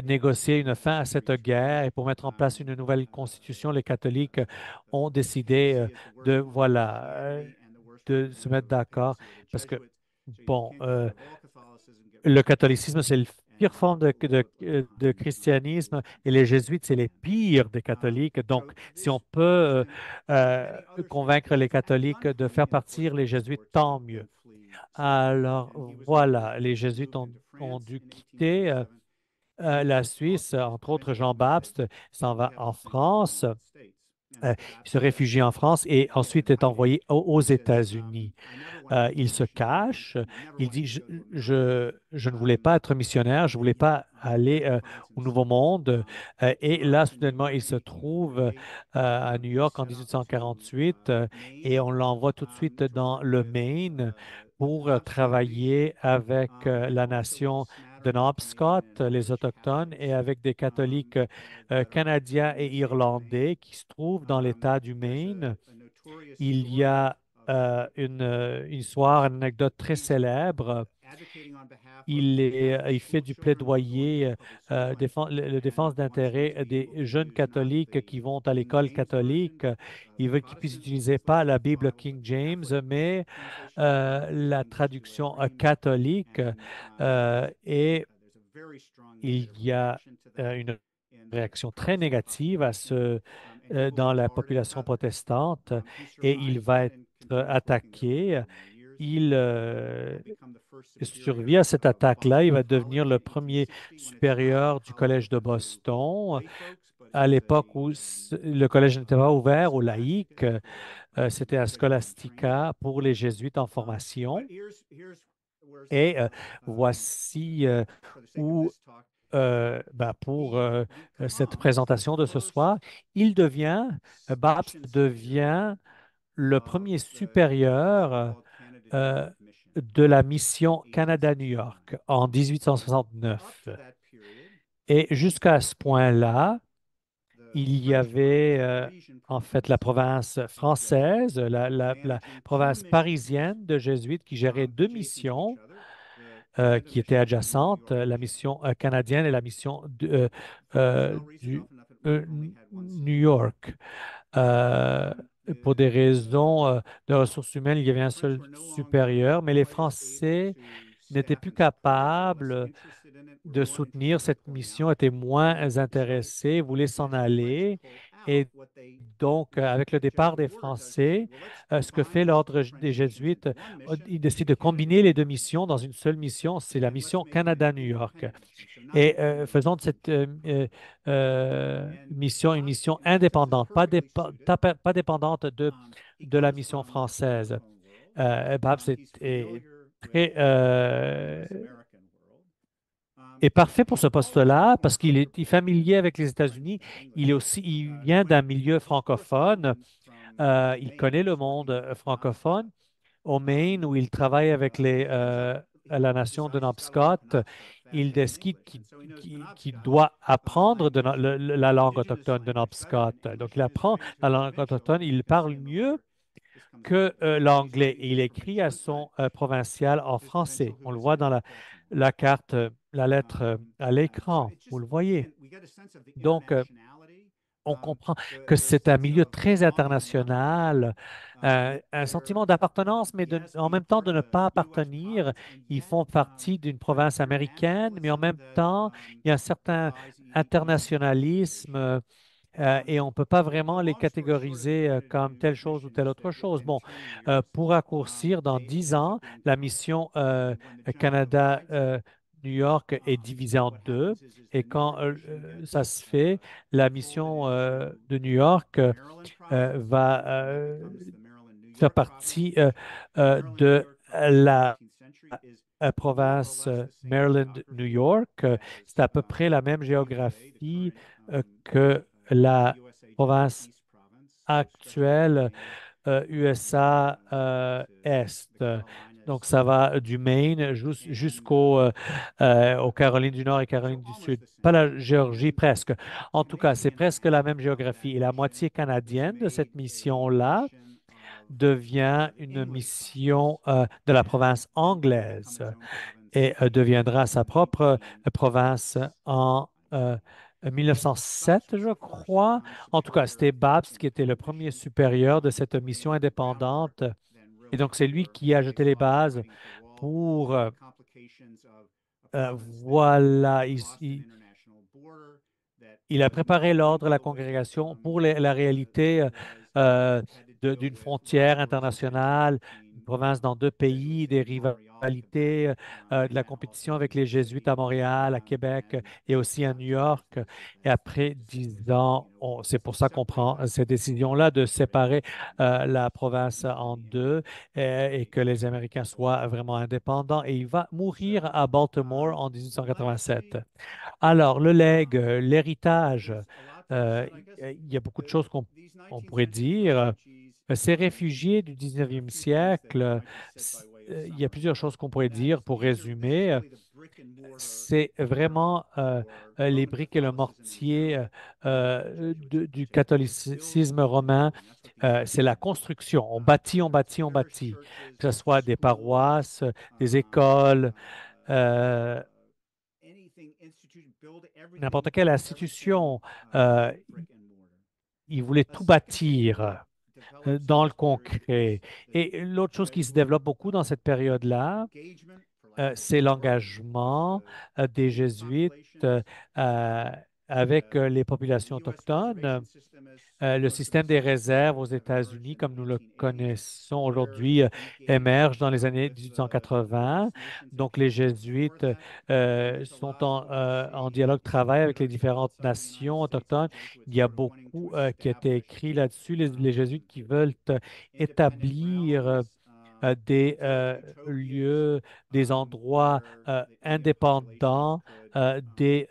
négocier une fin à cette guerre et pour mettre en place une nouvelle constitution, les catholiques ont décidé de se mettre d'accord parce que, bon, le catholicisme, c'est le pire forme de christianisme et les jésuites, c'est les pires des catholiques. Donc, si on peut convaincre les catholiques de faire partir les jésuites, tant mieux. Alors, voilà, les jésuites ont dû quitter la Suisse, entre autres Jean Baptiste s'en va en France. Il se réfugie en France et ensuite est envoyé aux États-Unis. Il se cache, il dit, je ne voulais pas être missionnaire, je ne voulais pas aller au Nouveau Monde. Et là, soudainement, il se trouve à New York en 1848 et on l'envoie tout de suite dans le Maine pour travailler avec la nation de Penobscot, les Autochtones, et avec des catholiques canadiens et irlandais qui se trouvent dans l'État du Maine. Il y a une histoire, une anecdote très célèbre. Il fait du plaidoyer, le défense d'intérêt des jeunes catholiques qui vont à l'école catholique. Il veut qu'ils puissent utiliser pas la Bible King James, mais la traduction catholique. Et il y a une réaction très négative dans la population protestante et il va être attaqué. Il survit à cette attaque-là. Il va devenir le premier supérieur du Collège de Boston. À l'époque où le collège n'était pas ouvert aux laïcs, c'était à Scholastica pour les jésuites en formation. Et voici où pour cette présentation de ce soir, Babs devient le premier supérieur de la mission Canada-New York en 1869. Et jusqu'à ce point-là, il y avait en fait la province française, la province parisienne de jésuites qui gérait deux missions qui étaient adjacentes, la mission canadienne et la mission du New York. Euh, pour des raisons de ressources humaines, il y avait un seul supérieur, mais les Français n'étaient plus capables de soutenir cette mission, étaient moins intéressés, voulaient s'en aller. Et donc, avec le départ des Français, ce que fait l'Ordre des Jésuites, il décide de combiner les deux missions dans une seule mission, c'est la mission Canada-New York. Et faisons de cette mission une mission indépendante, pas dépendante de la mission française. Babs très, est parfait pour ce poste-là parce qu'il est familier avec les États-Unis. Il vient d'un milieu francophone. Il connaît le monde francophone. Au Maine, où il travaille avec la nation de Penobscot, il décide qu'il doit apprendre la langue autochtone de Penobscot. Donc, il apprend la langue autochtone. Il parle mieux que l'anglais et il écrit à son provincial en français. On le voit dans la carte, la lettre à l'écran. Vous le voyez. Donc, on comprend que c'est un milieu très international, un sentiment d'appartenance, mais en même temps de ne pas appartenir. Ils font partie d'une province américaine, mais en même temps, il y a un certain internationalisme. Et on ne peut pas vraiment les catégoriser comme telle chose ou telle autre chose. Bon, pour raccourcir, dans 10 ans, la mission Canada-New York est divisée en deux. Et quand ça se fait, la mission de New York va faire partie de la province Maryland-New York. C'est à peu près la même géographie que la province actuelle USA Est. Donc, ça va du Maine aux Carolines du Nord et Carolines du Sud. Pas la Géorgie, presque. En tout cas, c'est presque la même géographie. Et la moitié canadienne de cette mission-là devient une mission de la province anglaise et deviendra sa propre province en 1907, je crois. En tout cas, c'était Babs qui était le premier supérieur de cette mission indépendante. Et donc, c'est lui qui a jeté les bases pour, voilà, il a préparé l'ordre, la congrégation pour la réalité euh, d'une frontière internationale, une province dans deux pays, des rivalités, de la compétition avec les Jésuites à Montréal, à Québec et aussi à New York. Et après 10 ans, c'est pour ça qu'on prend cette décision-là de séparer la province en deux et que les Américains soient vraiment indépendants. Et il va mourir à Baltimore en 1887. Alors, le legs, l'héritage, euh, il y a beaucoup de choses qu'on pourrait dire. Ces réfugiés du 19e siècle, il y a plusieurs choses qu'on pourrait dire pour résumer. C'est vraiment les briques et le mortier du catholicisme romain. C'est la construction. On bâtit, on bâtit, on bâtit. Que ce soit des paroisses, des écoles, euh, n'importe quelle institution, euh, ils voulaient tout bâtir dans le concret. Et l'autre chose qui se développe beaucoup dans cette période-là, c'est l'engagement des Jésuites euh, avec les populations autochtones. Le système des réserves aux États-Unis, comme nous le connaissons aujourd'hui, émerge dans les années 1880. Donc, les Jésuites sont en dialogue, travail avec les différentes nations autochtones. Il y a beaucoup qui a été écrit là-dessus. Les Jésuites qui veulent établir des lieux, des endroits indépendants, des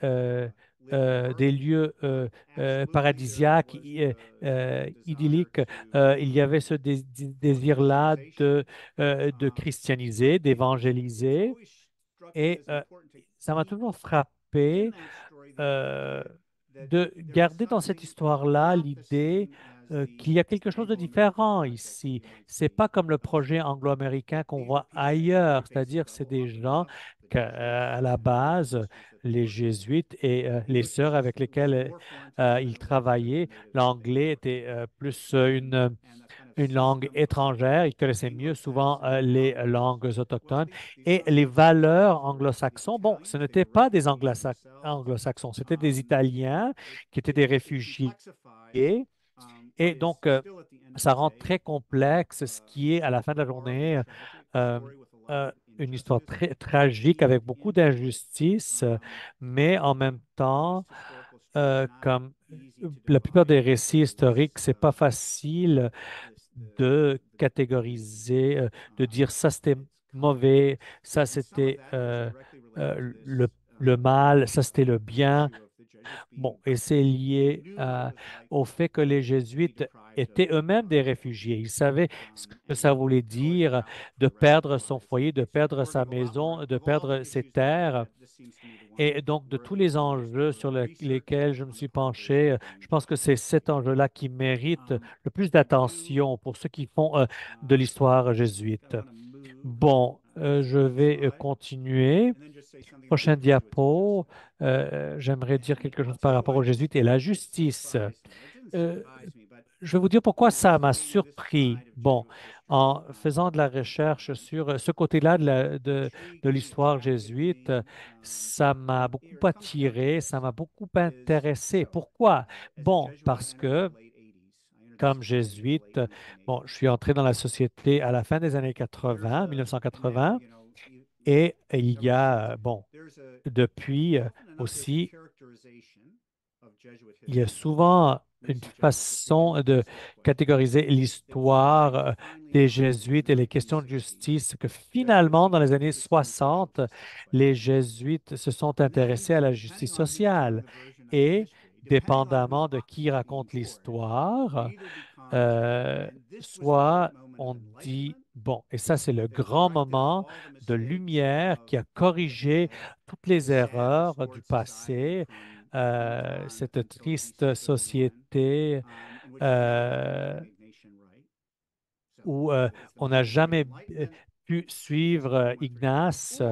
lieux paradisiaques, idylliques. Il y avait ce désir-là de christianiser, d'évangéliser. Et ça m'a toujours frappé euh, de garder dans cette histoire-là l'idée qu'il y a quelque chose de différent ici. C'est pas comme le projet anglo-américain qu'on voit ailleurs, c'est-à-dire c'est des gens à la base, les jésuites et les sœurs avec lesquelles ils travaillaient, l'anglais était plus une langue étrangère. Ils connaissaient mieux souvent les langues autochtones et les valeurs anglo-saxons. Bon, ce n'étaient pas des anglo-saxons, c'était des Italiens qui étaient des réfugiés. Et donc, ça rend très complexe ce qui est, à la fin de la journée, euh, une histoire très tragique avec beaucoup d'injustices, mais en même temps, comme la plupart des récits historiques, c'est pas facile de catégoriser, de dire ça c'était mauvais, ça c'était le mal, ça c'était le bien. Bon, et c'est lié au fait que les Jésuites étaient eux-mêmes des réfugiés. Ils savaient ce que ça voulait dire de perdre son foyer, de perdre sa maison, de perdre ses terres. Et donc, de tous les enjeux sur lesquels je me suis penché, je pense que c'est cet enjeu-là qui mérite le plus d'attention pour ceux qui font de l'histoire jésuite. Bon, je vais continuer. Prochain diapo, j'aimerais dire quelque chose par rapport aux jésuites et la justice. Euh, je vais vous dire pourquoi ça m'a surpris. Bon, en faisant de la recherche sur ce côté-là de l'histoire jésuite, ça m'a beaucoup attiré, ça m'a beaucoup intéressé. Pourquoi? Bon, parce que comme jésuite, bon, je suis entré dans la société à la fin des années 80, 1980, et il y a, bon, depuis aussi, il y a souvent une façon de catégoriser l'histoire des Jésuites et les questions de justice que finalement, dans les années 60, les Jésuites se sont intéressés à la justice sociale. Et dépendamment de qui raconte l'histoire, euh, soit on dit, bon, et ça c'est le grand moment de lumière qui a corrigé toutes les erreurs du passé, cette triste société. euh, où on n'a jamais pu suivre Ignace.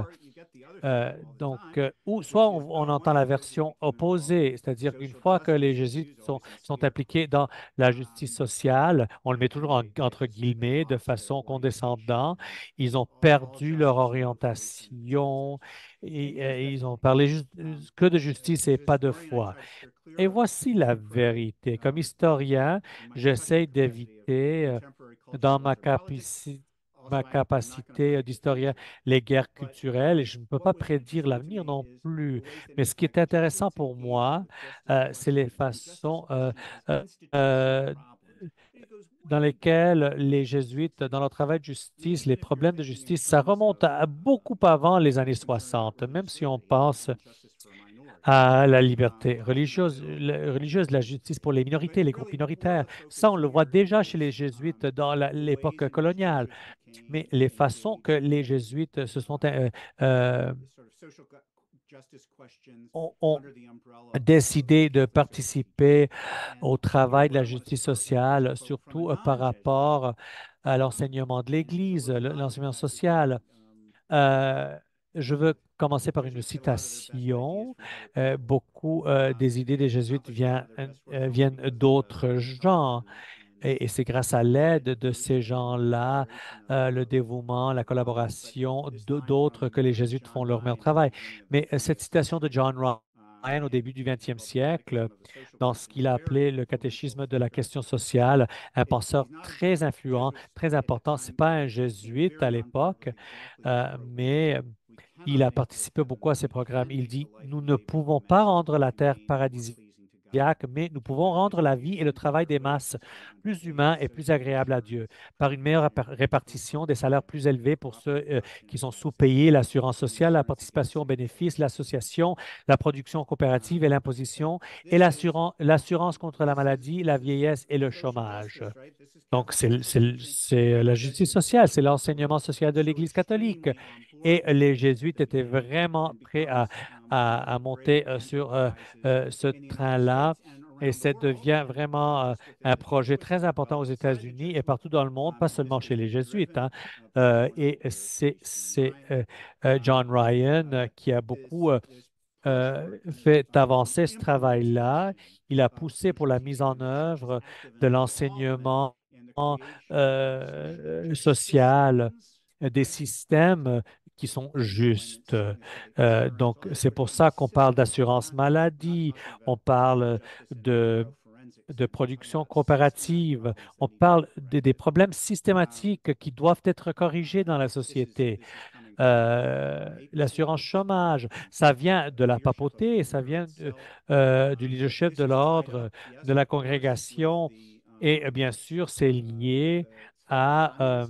Ou soit on entend la version opposée, c'est-à-dire qu'une fois que les jésuites sont appliqués dans la justice sociale, on le met toujours entre guillemets de façon condescendante, ils ont perdu leur orientation et ils ont parlé juste que de justice et pas de foi. Et voici la vérité. Comme historien, j'essaie d'éviter dans ma capacité d'historien les guerres culturelles et je ne peux pas prédire l'avenir non plus. Mais ce qui est intéressant pour moi, c'est les façons euh, euh, dans lesquelles les jésuites, dans leur travail de justice, les problèmes de justice, ça remonte à beaucoup avant les années 60, même si on pense à la liberté religieuse, la justice pour les minorités, les groupes minoritaires. Ça, on le voit déjà chez les jésuites dans l'époque coloniale. Mais les façons que les jésuites euh, ont décidé de participer au travail de la justice sociale, surtout par rapport à l'enseignement de l'Église, l'enseignement social. Euh, je veux commencer par une citation. Beaucoup des idées des jésuites viennent d'autres gens. Et c'est grâce à l'aide de ces gens-là, le dévouement, la collaboration d'autres que les jésuites font leur meilleur travail. Mais cette citation de John Ryan au début du 20e siècle, dans ce qu'il a appelé le catéchisme de la question sociale, un penseur très influent, très important. Ce n'est pas un jésuite à l'époque, mais il a participé beaucoup à ces programmes. Il dit, nous ne pouvons pas rendre la terre paradisiaque, mais nous pouvons rendre la vie et le travail des masses plus humains et plus agréables à Dieu par une meilleure répartition des salaires plus élevés pour ceux qui sont sous-payés, l'assurance sociale, la participation aux bénéfices, l'association, la production coopérative et l'imposition et l'assurance contre la maladie, la vieillesse et le chômage. Donc, c'est la justice sociale, c'est l'enseignement social de l'Église catholique. Et les jésuites étaient vraiment prêts à monter sur ce train-là. Et ça devient vraiment un projet très important aux États-Unis et partout dans le monde, pas seulement chez les jésuites, hein. Et c'est John Ryan qui a beaucoup fait avancer ce travail-là. Il a poussé pour la mise en œuvre de l'enseignement social, des systèmes qui sont justes. Donc, c'est pour ça qu'on parle d'assurance maladie, on parle de, de production coopérative, on parle des problèmes systématiques qui doivent être corrigés dans la société. L'assurance chômage, ça vient de la papauté, ça vient du leadership de l'ordre, de la congrégation, et bien sûr, c'est lié à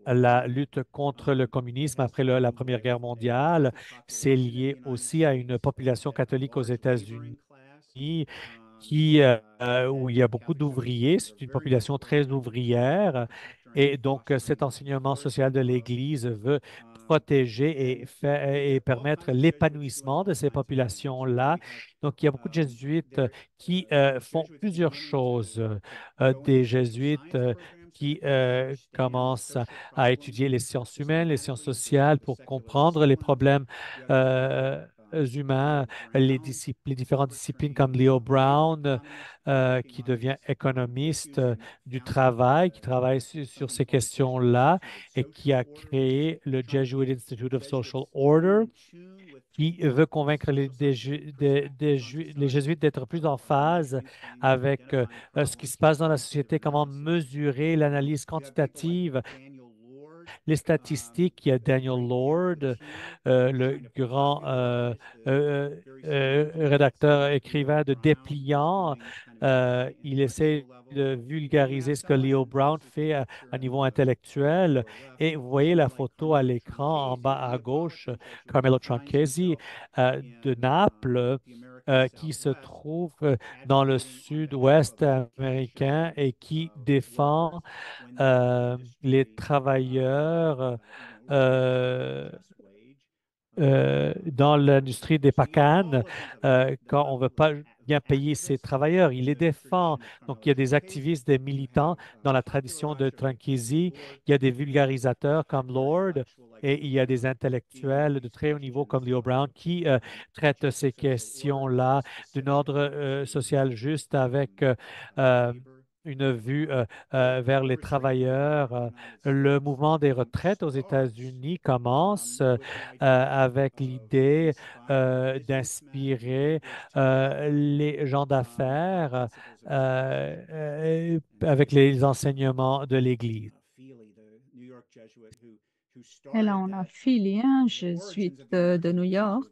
la lutte contre le communisme après la Première Guerre mondiale. C'est lié aussi à une population catholique aux États-Unis où il y a beaucoup d'ouvriers. C'est une population très ouvrière. Et donc, cet enseignement social de l'Église veut protéger et permettre l'épanouissement de ces populations-là. Donc, il y a beaucoup de jésuites qui font plusieurs choses. Des jésuites qui commencent à étudier les sciences humaines, les sciences sociales pour comprendre les problèmes humains, les différentes disciplines comme Leo Brown, qui devient économiste du travail, qui travaille sur ces questions-là et qui a créé le Jesuit Institute of Social Order, qui veut convaincre les jésuites d'être plus en phase avec ce qui se passe dans la société, comment mesurer l'analyse quantitative, les statistiques. Il y a Daniel Lord, le grand rédacteur, écrivain de Dépliant. Il essaie de vulgariser ce que Leo Brown fait à niveau intellectuel. Et vous voyez la photo à l'écran en bas à gauche, Carmelo Tronchesi de Naples, qui se trouve dans le sud-ouest américain et qui défend les travailleurs euh, dans l'industrie des pacanes, quand on ne veut pas bien payer ses travailleurs, il les défend. Donc, il y a des activistes, des militants dans la tradition de Tranchisi, il y a des vulgarisateurs comme Lord et il y a des intellectuels de très haut niveau comme Leo Brown qui traitent ces questions-là d'un ordre social juste avec euh, une vue vers les travailleurs. Le mouvement des retraites aux États-Unis commence avec l'idée d'inspirer les gens d'affaires avec les enseignements de l'Église. Et là, on a Philly, un jésuite de New York,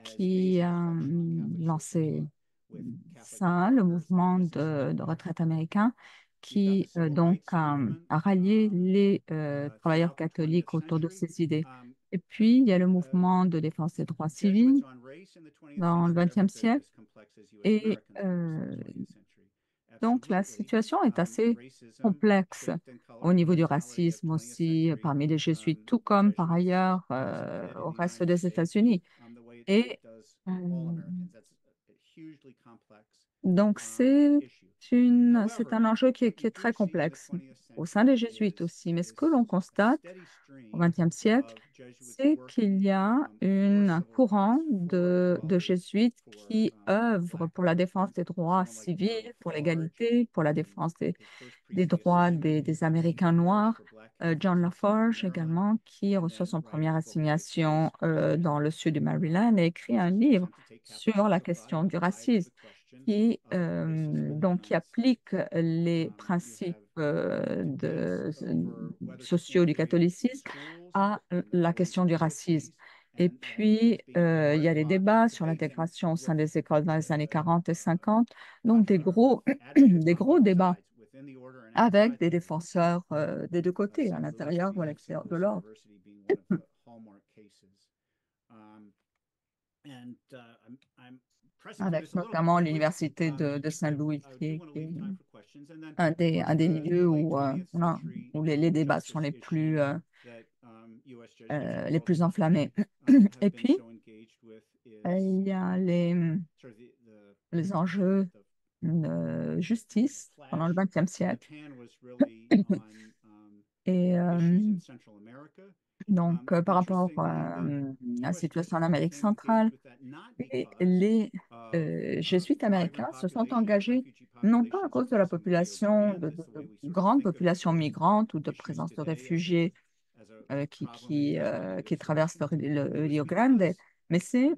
qui a lancé ça, le mouvement de retraite américain, qui donc a rallié les travailleurs catholiques autour de ces idées. Et puis, il y a le mouvement de défense des droits civils dans le XXe siècle. Et donc, la situation est assez complexe au niveau du racisme aussi parmi les jésuites, tout comme par ailleurs au reste des États-Unis. Et donc, c'est un enjeu qui est très complexe au sein des jésuites aussi. Mais ce que l'on constate au XXe siècle, c'est qu'il y a un courant de jésuites qui œuvrent pour la défense des droits civils, pour l'égalité, pour la défense des droits des Américains noirs. John LaForge également, qui reçoit son première assignation dans le sud du Maryland et écrit un livre sur la question du racisme qui applique les principes sociaux du catholicisme à la question du racisme. Et puis, il y a des débats sur l'intégration au sein des écoles dans les années 40 et 50, donc des gros débats avec des défenseurs des deux côtés, à l'intérieur ou à l'extérieur de l'ordre. Avec notamment l'université de Saint-Louis, qui est un des lieux où les débats sont les plus enflammés. Et puis, il y a les enjeux de justice pendant le XXe siècle. Et donc, par rapport à la situation en Amérique centrale, les jésuites américains se sont engagés non pas à cause de la population, de grande population migrante ou de présence de réfugiés qui traversent le Rio Grande, mais c'est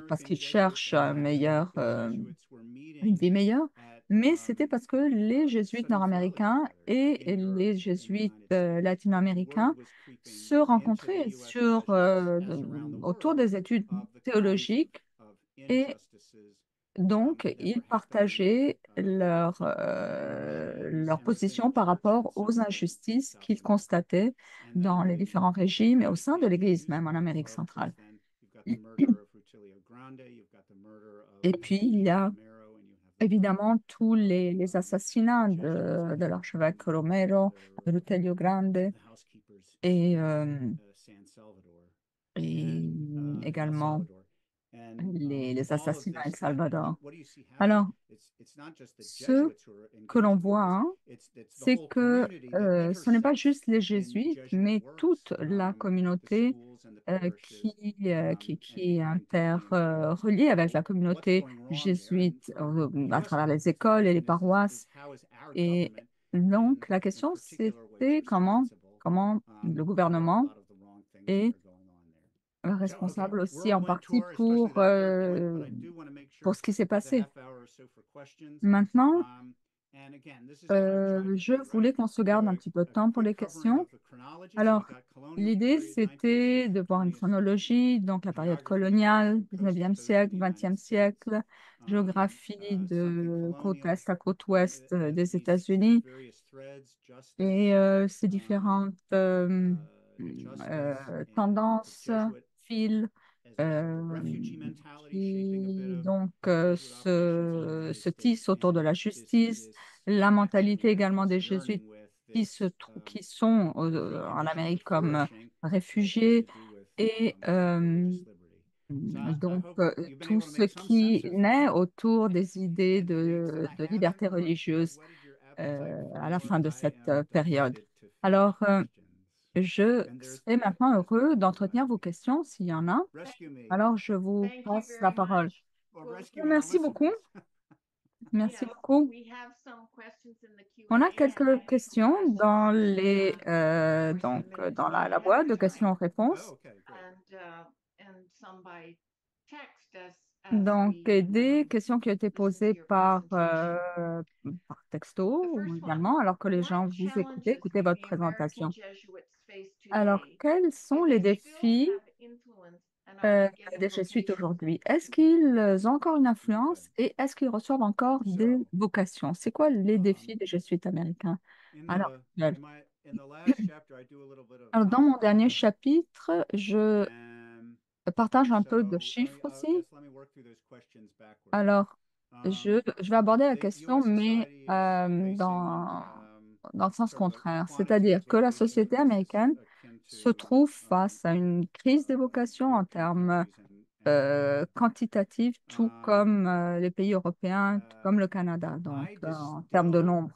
parce qu'ils cherchent une vie meilleure, mais c'était parce que les jésuites nord-américains et les jésuites latino-américains se rencontraient autour des études théologiques et donc ils partageaient leur position par rapport aux injustices qu'ils constataient dans les différents régimes et au sein de l'Église même en Amérique centrale. Et puis, il y a évidemment tous les assassinats de l'archevêque Romero, Rutelio Grande et également les assassinats à El Salvador. Alors, ce que l'on voit, hein, c'est que ce n'est pas juste les jésuites, mais toute la communauté qui est interreliée avec la communauté jésuite à travers les écoles et les paroisses. Et donc, la question, c'était comment le gouvernement est responsable aussi en partie pour ce qui s'est passé. Maintenant, je voulais qu'on se garde un petit peu de temps pour les questions. Alors, l'idée, c'était de voir une chronologie, donc la période coloniale, 19e siècle, 20e siècle, géographie de côte est à côte ouest des États-Unis et ces différentes tendances, fils qui donc se tissent autour de la justice, la mentalité également des jésuites qui sont en Amérique comme réfugiés et Donc, tout ce qui naît autour des idées de liberté religieuse à la fin de cette période. Alors, je serais maintenant heureux d'entretenir vos questions s'il y en a. Alors, je vous Thank you passe la very parole. much. Well, rescue me and Merci listen. beaucoup. Merci yes, beaucoup. we have some questions in the On a Q&A, and I quelques questions asked dans the donc, minutes dans la ahead boîte of de time, questions-réponses. Oh, okay, great. and some by text as Donc, we des questions qui ont été listen to posées your presentation. par The texto first one, également, alors que les what gens vous challenges écoutez votre the American présentation. Jesuits face Alors, today? quels sont Do les they still défis have influence and are they getting des jésuites vocations? aujourd'hui? Est-ce qu'ils ont encore une influence et est-ce qu'ils reçoivent encore des So, vocations? C'est quoi les um, défis des jésuites américains à l'heure actuelle? in the last chapter, I do a little bit of Alors, dans mon dernier chapitre, je and partage un peu de so chiffres aussi. let me work through those questions backwards. Alors, je vais aborder la The question, US mais society is facing dans le sens sort of a contraire. quantitative C'est-à-dire que la increase in société vocations américaine akin se to trouve face à une crise des vocations en European termes countries and quantitatifs, tout comme les pays européens, tout comme le uh, Canada, donc I en termes de distill nombre.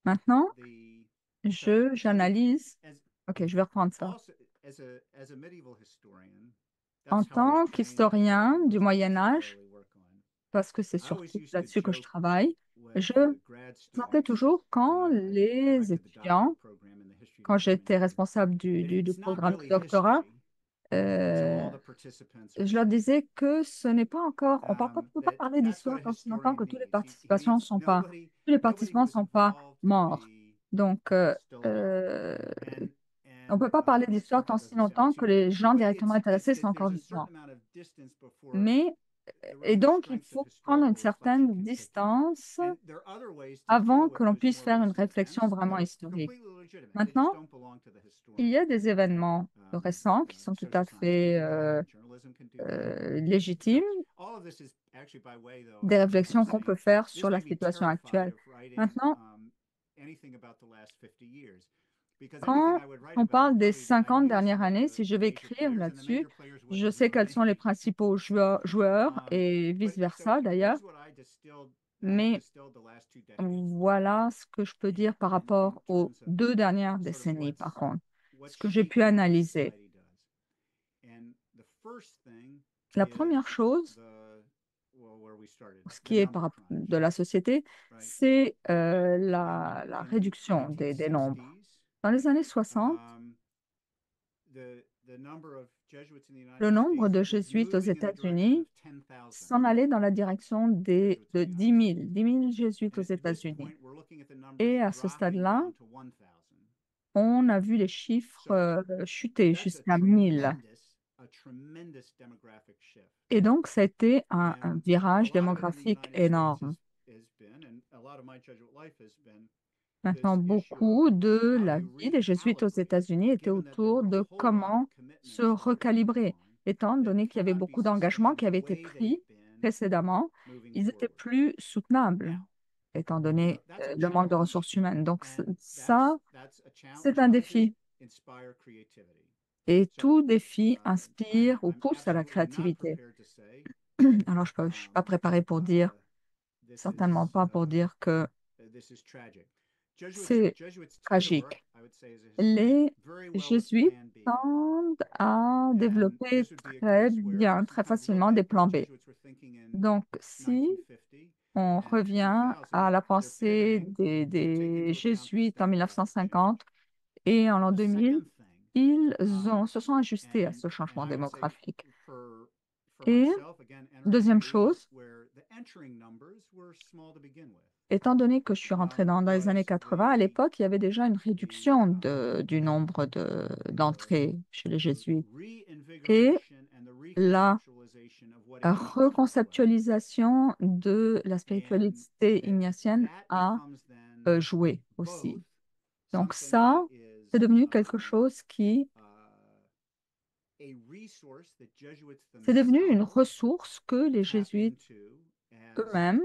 Maintenant, the so j'analyse. as Ok, je vais reprendre ça. also as a medieval historian, En that's how I was tant trained and what qu'historien I du most Moyen Âge, necessarily work on. parce que c'est I always surtout used to là-dessus que je joke travaille, with je the grad sentais students toujours when quand I les directed the doctorate étudiants, program in the history of quand the j'étais seminary, responsable that du it's not programme de really doctorat, history until euh, all the participants are je leur dead. disais que ce n'est pas encore, on peut pas That parler that's what d'histoire a tant si longtemps historian que tous les needs. He needs tous les nobody who participants was sont pas involved to morts. be Donc, still alive. on peut pas parler d'histoire tant si That doesn't sound longtemps que too, les gens but directement it's intéressés that sont encore there's a certain vivants. amount of distance before Mais, the et relative donc, il strength of faut prendre une historical reflection certaine can kick in. distance And there are other ways to avant deal que with l'on those puisse more faire une recent réflexion events vraiment that are historique. completely legitimate. They just Maintenant, don't belong to the il y a historian. des événements récents qui sont tout à Social science can fait do that, journalism can do that. So légitimes, all of this is actually by way, though, des of réflexions qu'on peut saying faire this sur la made me situation terrified actuelle. of writing Maintenant, anything about the last 50 years. Because anything quand I would write on about, parle des probably I 50 knew dernières some of années, si je the vais major écrire players, and the là-dessus, major players je wouldn't sais know quels me. sont les principaux joueurs et But so vice-versa d'ailleurs, here's what I distilled. I have mais distilled the last 2 decades voilà ce que je peux dire par in rapport aux terms of 2 dernières sort of décennies, par contre, what's ce que j'ai pu shaping what analyser. society does. And the first thing La is première chose, where we started, ce the qui est number crunch, de la société, right? c'est In la in the réduction des nombres. 1960s, Dans les années 60, the number of Jesuits in the le United nombre States de was jésuites aux moving in the direction États-Unis of 10,000 s'en allait dans la direction Jesuits de in the United States. 10 000 jésuites And aux at this États-Unis. point, we're looking at the numbers Et à ce dropping stade-là, down to 1,000. on a vu les chiffres So chuter that's jusqu'à 1000. a tremendous demographic shift. Et donc, ça a été un And virage a lot of it in the démographique United States énorme. has been, and a lot of my Jesuit life has been, Maintenant, this issue of beaucoup de how do la you vie des jésuites aux recalibrate, États-Unis était given that there autour were de a whole lot of comment se commitments that were going recalibrer, on étant that donné qu'il y avait cannot be beaucoup d'engagements sustained qui the avaient été way they've pris been précédemment. moving Ils étaient forward. plus soutenables, Now, étant donné that's a le manque de challenge, ressources humaines. Donc, and ça, that's a c'est un challenges défi. inspire creativity. Et So tout défi inspire ou I'm pousse à la absolutely not créativité. prepared to say Alors, je ne suis pas préparée pour dire, certainement pas pour dire que this is tragic. c'est Jesuits tend to work, tragique. I would say, as a historian, Les very well with jésuites Plan B. tendent à And développer this would be a très case where bien, if you très kind of look facilement at des what plans the B. Jesuits were thinking in Donc, si 1950 on and revient 2000, à la they're pensée pivoting to take des into account this jésuites en demographic shift. 1950 et en l'an The 2000, second thing, ils se sont ajustés à and ce changement I would say démographique. for Et myself, again, entering deuxième the 80s, chose, where the entering numbers were small to begin with, étant donné que je suis rentrée dans les années was 80, à l'époque, il y avait déjà une réduction du nombre d'entrées chez les jésuites. Et reinvigoration and the la reconceptualization of what it means to work well. reconceptualisation de la And spiritualité ignatienne that a becomes then joué both aussi. Donc something ça, that is c'est devenu quelque chose qui, a resource that Jesuits c'est devenu une themselves ressource que les tap jésuites into as mêmes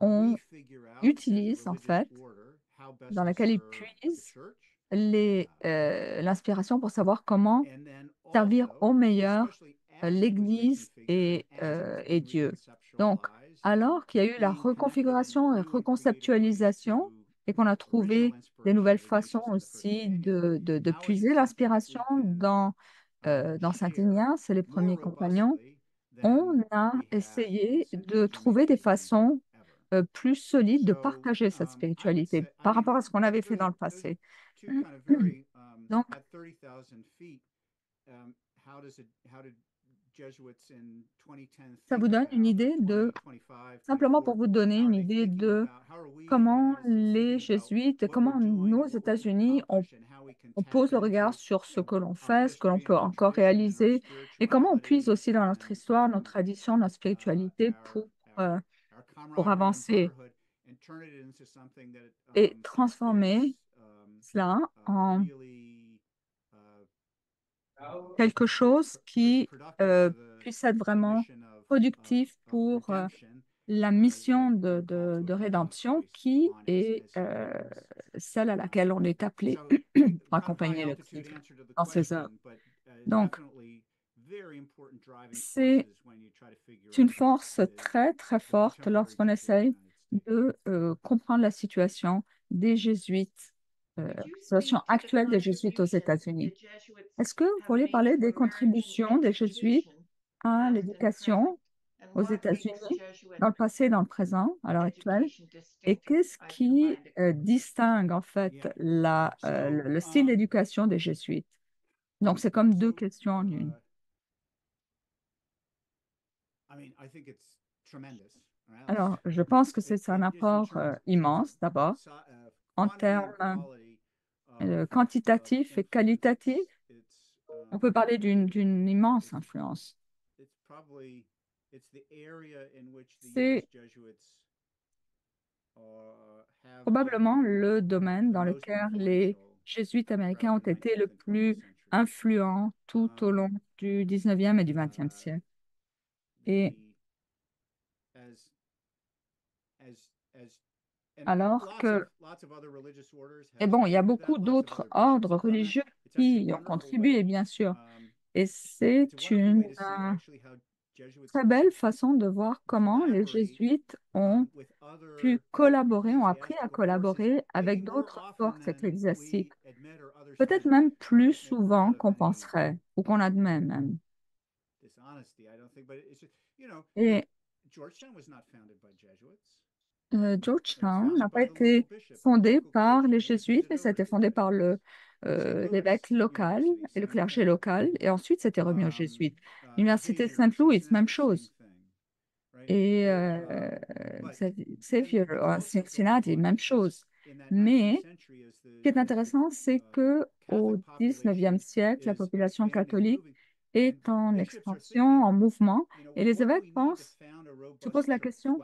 we figure out as a utilisent en religious fait, order how best dans to laquelle ils serve the puisent church. l'inspiration pour savoir comment And then servir also, au meilleur especially l'Église et Dieu. Donc, alors qu'il y a eu la reconfiguration et reconceptualisation et qu'on a trouvé des nouvelles façons aussi de puiser l'inspiration dans Saint-Ignace et les premiers compagnons, on a essayé de trouver des façons plus solides de partager cette spiritualité par rapport à ce qu'on avait fait dans le passé. Donc, ça vous donne une idée simplement pour vous donner une idée de comment les jésuites et comment nous, aux États-Unis, on pose le regard sur ce que l'on fait, ce que l'on peut encore réaliser et comment on puise aussi dans notre histoire, notre tradition, notre spiritualité euh, pour avancer et transformer cela en quelque chose qui puisse être vraiment productif pour la mission de rédemption qui est celle à laquelle on est appelé pour accompagner le Christ dans ses œuvres. Donc, c'est une force très, très forte lorsqu'on essaye de comprendre la situation des jésuites, la situation actuelle des jésuites aux États-Unis. Est-ce que vous pourriez parler des contributions des jésuites à l'éducation aux États-Unis dans le passé et dans le présent, à l'heure actuelle? Et qu'est-ce qui distingue en fait le style d'éducation des jésuites? Donc, c'est comme deux questions en une. Alors, je pense que c'est un apport immense d'abord en termes quantitatifs et qualitatifs. On peut parler d'une immense influence. C'est probablement le domaine dans lequel les jésuites américains ont été le plus influents tout au long du 19e et du 20e siècle. Et alors que, et bon, il y a beaucoup d'autres ordres religieux qui y ont contribué, bien sûr. Et c'est une très belle façon de voir comment les jésuites ont pu collaborer, ont appris à collaborer avec d'autres forces ecclésiastiques, peut-être même plus souvent qu'on penserait ou qu'on admet même. Et Georgetown n'a pas été fondé par les jésuites, mais ça a été fondé par l'évêque local et le clergé local, et ensuite c'était remis aux jésuites. L'université de Saint-Louis, même chose. Et Xavier, à Cincinnati, même chose. Mais ce qui est intéressant, c'est que au 19e siècle, la population catholique est en expansion, en mouvement, et les évêques se posent la question,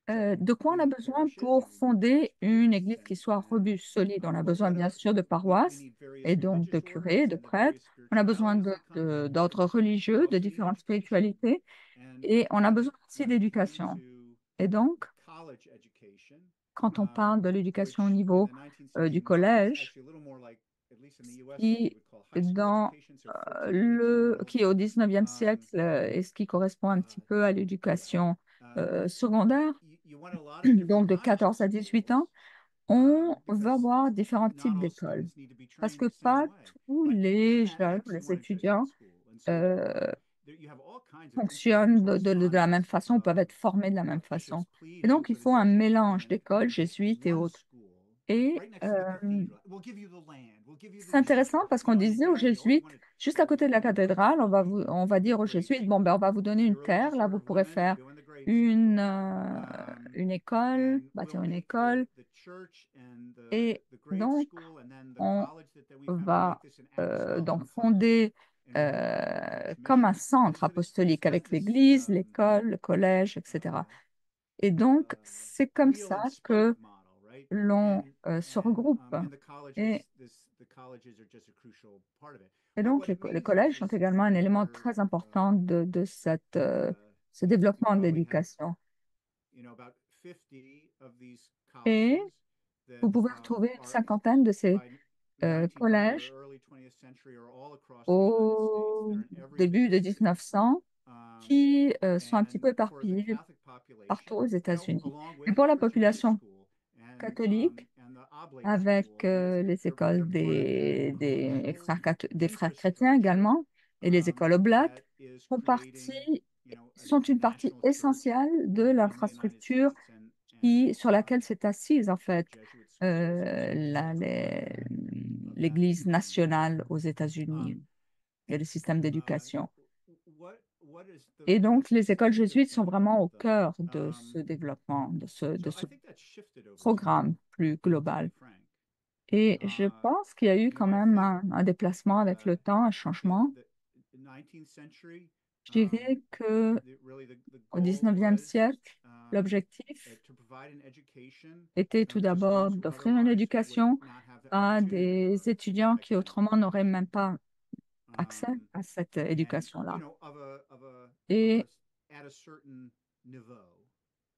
de quoi on a besoin pour fonder une église qui soit robuste, solide? On a besoin bien sûr de paroisses et donc de curés, de prêtres. On a besoin d'ordres religieux, de différentes spiritualités et on a besoin aussi d'éducation. Et donc, quand on parle de l'éducation au niveau du collège, qui, qui au 19e siècle est ce qui correspond un petit peu à l'éducation secondaire, donc de 14 à 18 ans, on va avoir différents types d'écoles. Parce que pas tous les jeunes, les étudiants, euh, fonctionnent de la même façon, peuvent être formés de la même façon. Et donc, il faut un mélange d'écoles jésuites et autres. Et c'est intéressant parce qu'on disait aux jésuites, juste à côté de la cathédrale, on va dire aux jésuites, bon, ben, on va vous donner une terre, là, vous pourrez faire une école, bâtir une école. Et donc, on va donc fonder comme un centre apostolique avec l'église, l'école, le collège, etc. Et donc, c'est comme ça que l'on se regroupe. Et, et donc, les collèges sont également un élément très important de ce développement de l'éducation. Et vous pouvez retrouver une cinquantaine de ces collèges au début de 1900 qui sont un petit peu éparpillés partout aux États-Unis. Et pour la population catholique, avec les écoles des frères chrétiens également, et les écoles oblates, sont une partie essentielle de l'infrastructure sur laquelle s'est assise en fait l'Église nationale aux États-Unis et le système d'éducation. Et donc, les écoles jésuites sont vraiment au cœur de ce développement, de ce programme plus global. Et je pense qu'il y a eu quand même un déplacement avec le temps, un changement. Je dirais que au 19e siècle, l'objectif était tout d'abord d'offrir une éducation à des étudiants qui autrement n'auraient même pas accès à cette éducation-là. Et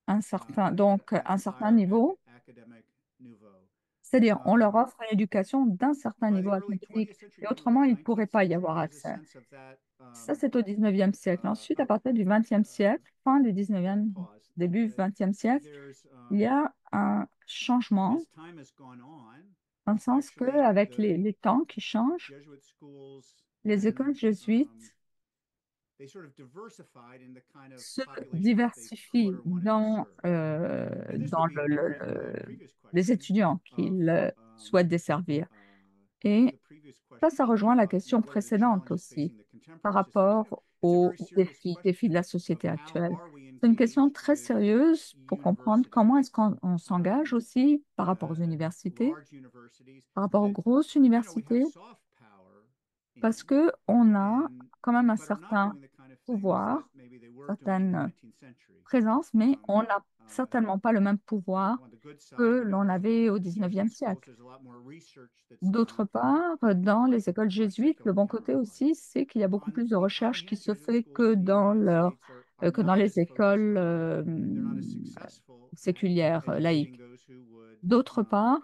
un certain niveau, c'est-à-dire on leur offre une éducation d'un certain niveau académique et autrement ils ne pourraient pas y avoir accès. Ça, c'est au 19e siècle. Ensuite, à partir du 20e siècle, fin du 19e, début 20e siècle, il y a un changement, dans le sens qu'avec les temps qui changent, les écoles jésuites se diversifient dans les étudiants qu'ils souhaitent desservir. Et ça rejoint la question précédente aussi, par rapport aux défis de la société actuelle. C'est une question très sérieuse pour comprendre comment est-ce qu'on s'engage aussi par rapport aux universités, par rapport aux grosses universités, parce qu'on a quand même un certain pouvoir, certaine présence, mais on n'a certainement pas le même pouvoir que l'on avait au 19e siècle. D'autre part, dans les écoles jésuites, le bon côté aussi, c'est qu'il y a beaucoup plus de recherche qui se fait que dans les écoles séculières, laïques. D'autre part,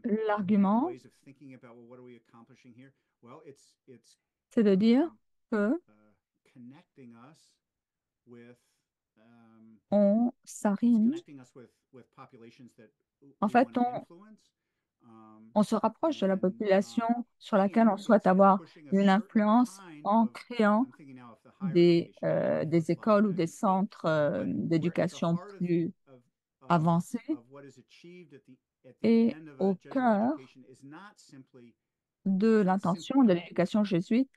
l'argument, c'est de dire que on s'arrime, en fait, on se rapproche de la population sur laquelle on souhaite avoir une influence en créant des écoles ou des centres d'éducation plus avancés. Et au cœur de l'intention de l'éducation jésuite,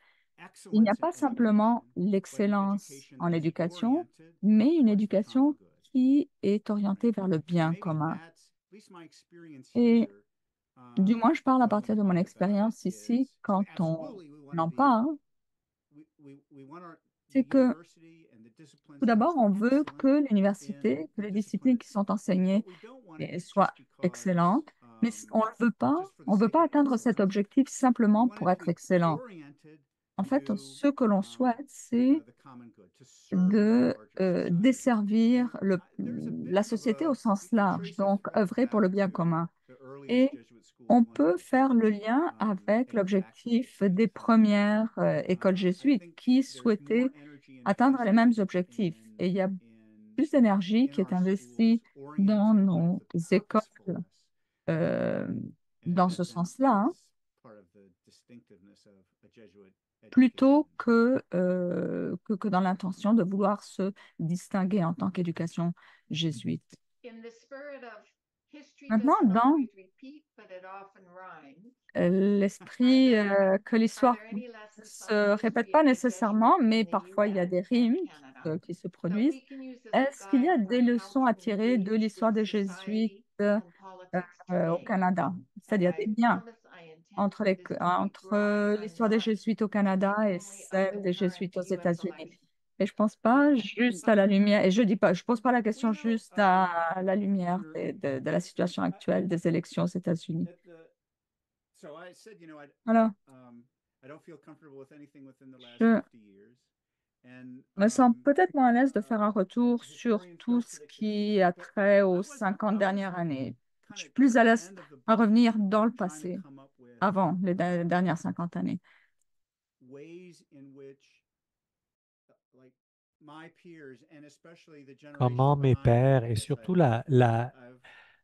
il n'y a pas simplement l'excellence en éducation, mais une éducation qui est orientée vers le bien commun. Et du moins, je parle à partir de mon expérience ici, quand on en parle, c'est que tout d'abord, on veut que l'université, que les disciplines qui sont enseignées soient excellentes, mais on ne veut pas atteindre cet objectif simplement pour être excellent. En fait, ce que l'on souhaite, c'est de desservir la société au sens large, donc œuvrer pour le bien commun. Et on peut faire le lien avec l'objectif des premières écoles jésuites qui souhaitaient atteindre les mêmes objectifs. Et il y a plus d'énergie qui est investie dans nos écoles euh, dans ce sens-là, hein, plutôt que dans l'intention de vouloir se distinguer en tant qu'éducation jésuite. Maintenant, dans l'esprit que l'histoire ne se répète pas nécessairement, mais parfois il y a des rimes qui se produisent. Est-ce qu'il y a des leçons à tirer de l'histoire des Jésuites au Canada? C'est-à-dire des liens entre l'histoire des Jésuites au Canada et celle des Jésuites aux États-Unis. Et je pense pas juste à la lumière, et je dis pas, je pose pas la question juste à la lumière de la situation actuelle des élections aux États-Unis. Alors, je me sens peut-être moins à l'aise de faire un retour sur tout ce qui a trait aux 50 dernières années. je suis plus à l'aise à revenir dans le passé, avant les dernières 50 années. Comment mes pères et surtout la